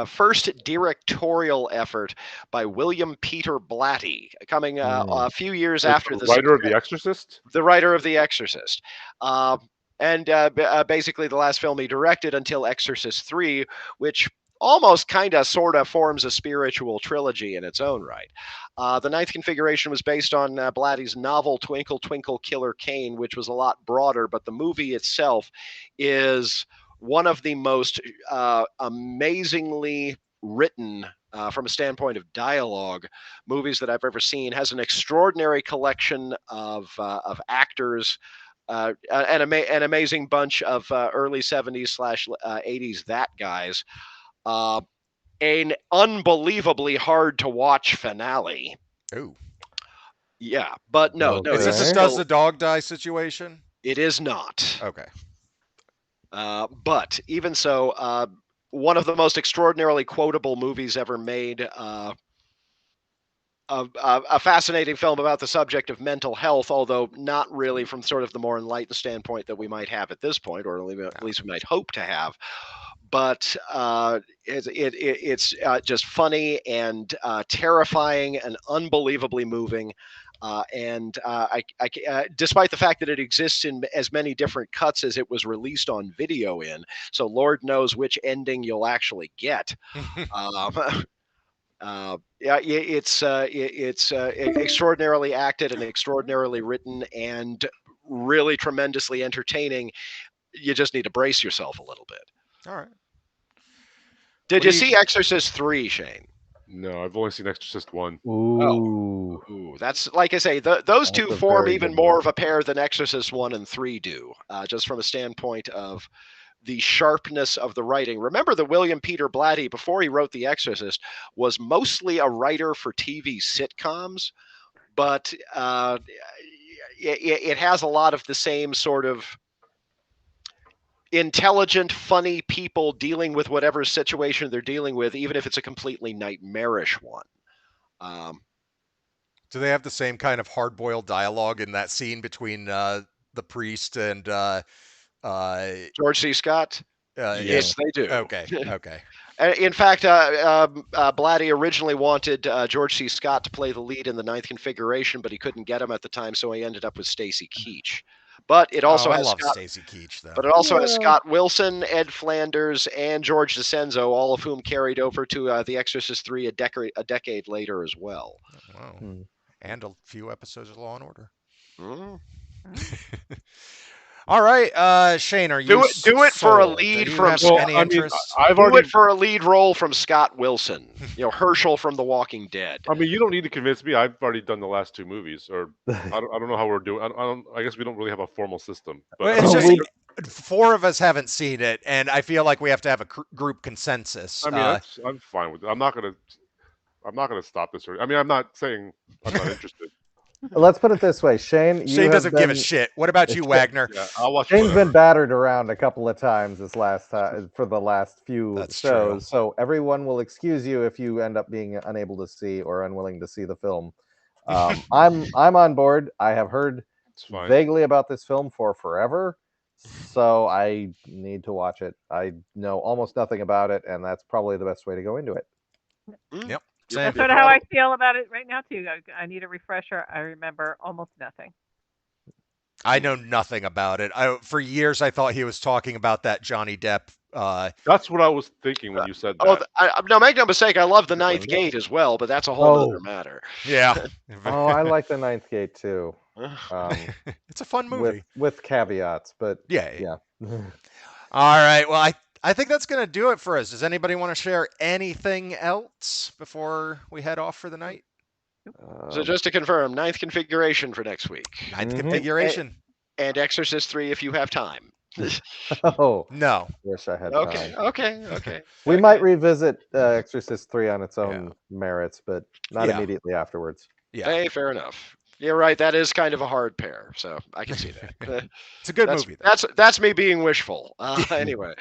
first directorial effort by William Peter Blatty, coming a few years It's after the the writer of The Exorcist. the writer of The Exorcist. And basically the last film he directed until Exorcist 3, which almost kind of sort of forms a spiritual trilogy in its own right. The Ninth Configuration was based on Blatty's novel Twinkle Twinkle Killer Kane, which was a lot broader, but the movie itself is one of the most amazingly written from a standpoint of dialogue movies that I've ever seen. Has an extraordinary collection of actors, an amazing bunch of early 70s slash 80s that guys. An unbelievably hard to watch finale. Ooh. Yeah, but no, Is this Okay. a does the dog die situation? it is not. Okay. But even so, one of the most extraordinarily quotable movies ever made. A fascinating film about the subject of mental health, although not really from sort of the more enlightened standpoint that we might have at this point, or at least we might hope to have. But it's just funny and terrifying and unbelievably moving. Despite the fact that it exists in as many different cuts as it was released on video in, so Lord knows which ending you'll actually get. Yeah, it's extraordinarily acted and extraordinarily written and really tremendously entertaining. You just need to brace yourself a little bit. All right. Did What you do you- see Exorcist 3, Shane? No, I've only seen Exorcist 1. Ooh. Ooh, that's like I say, those two That's a form very even good more one. of a pair than Exorcist 1 and 3 do, just from a standpoint of the sharpness of the writing. Remember that William Peter Blatty, before he wrote The Exorcist, was mostly a writer for TV sitcoms, but it has a lot of the same sort of intelligent, funny people dealing with whatever situation they're dealing with, even if it's a completely nightmarish one. Do they have the same kind of hard-boiled dialogue in that scene between the priest and George C. Scott? yeah. Yes, they do. Okay. Okay. In fact, Blatty originally wanted George C. Scott to play the lead in the Ninth Configuration, but he couldn't get him at the time, so he ended up with Stacy Keach. But it also I has love Scott. Stacy Keach though. But it also has Yeah. Scott Wilson, Ed Flanders, and George DeCenzo, all of whom carried over to The Exorcist 3 a decade later as well. Wow. Hmm. And a few episodes of Law and Order. Mm. All right, Shane, are you Do it for a sold? lead Do you from have Well, any interest? I've Do already. it for a lead role from Scott Wilson. Herschel from The Walking Dead. I mean, you don't need to convince me. I've already done the last two movies, or I don't know how we're doing. I guess we don't really have a formal system. But Well, it's Oh, just we- four of us haven't seen it, and I feel like we have to have a group consensus. I mean, I'm fine with it. I'm not gonna stop this. I mean, I'm not saying I'm not interested. Let's put it this way, Shane. You Shane have doesn't give a been shit. What about you, Wagner? Yeah, I'll watch Shane's whatever. been battered around a couple of times this last time for the last few That's shows, true. so everyone will excuse you if you end up being unable to see or unwilling to see the film. I'm on board. I have heard It's fine. vaguely about this film for forever, so I need to watch it. I know almost nothing about it, and that's probably the best way to go into it. Yep. You're- Same. That's you're sort of how I probably- feel about it right now too. I need a refresher. I remember almost nothing. I know nothing about it. For years, I thought he was talking about that Johnny Depp. That's what I was thinking when you said Oh, that. now make no mistake, I love the Ninth Wonder. Gate as well, but that's a whole other Oh, matter. Yeah. oh, I like the Ninth Gate too. It's a fun movie. With caveats, but Yeah. yeah. All right. Well, I think that's going to do it for us. Does anybody want to share anything else before we head off for the night? So just to confirm, ninth configuration for next week. Ninth Mhm. configuration. And Exorcist 3 if you have time. Oh, No. wish I had Okay, time. okay. We might revisit Exorcist 3 on its own Yeah. merits, but not Yeah. immediately afterwards. Yeah. Hey, fair enough. You're right, that is kind of a hard pair, so I can see that. It's a good that's, movie, though. that's me being wishful. Anyway.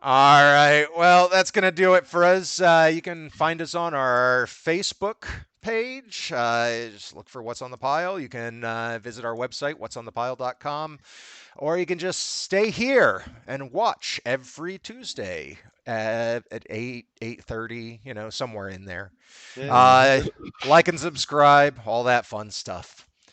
All right. Well, that's going to do it for us. You can find us on our Facebook page. Just look for What's on the Pile. You can visit our website, whatsonthepile.com, or you can just stay here and watch every Tuesday at 8:30, somewhere in there. Yeah. Like and subscribe, all that fun stuff.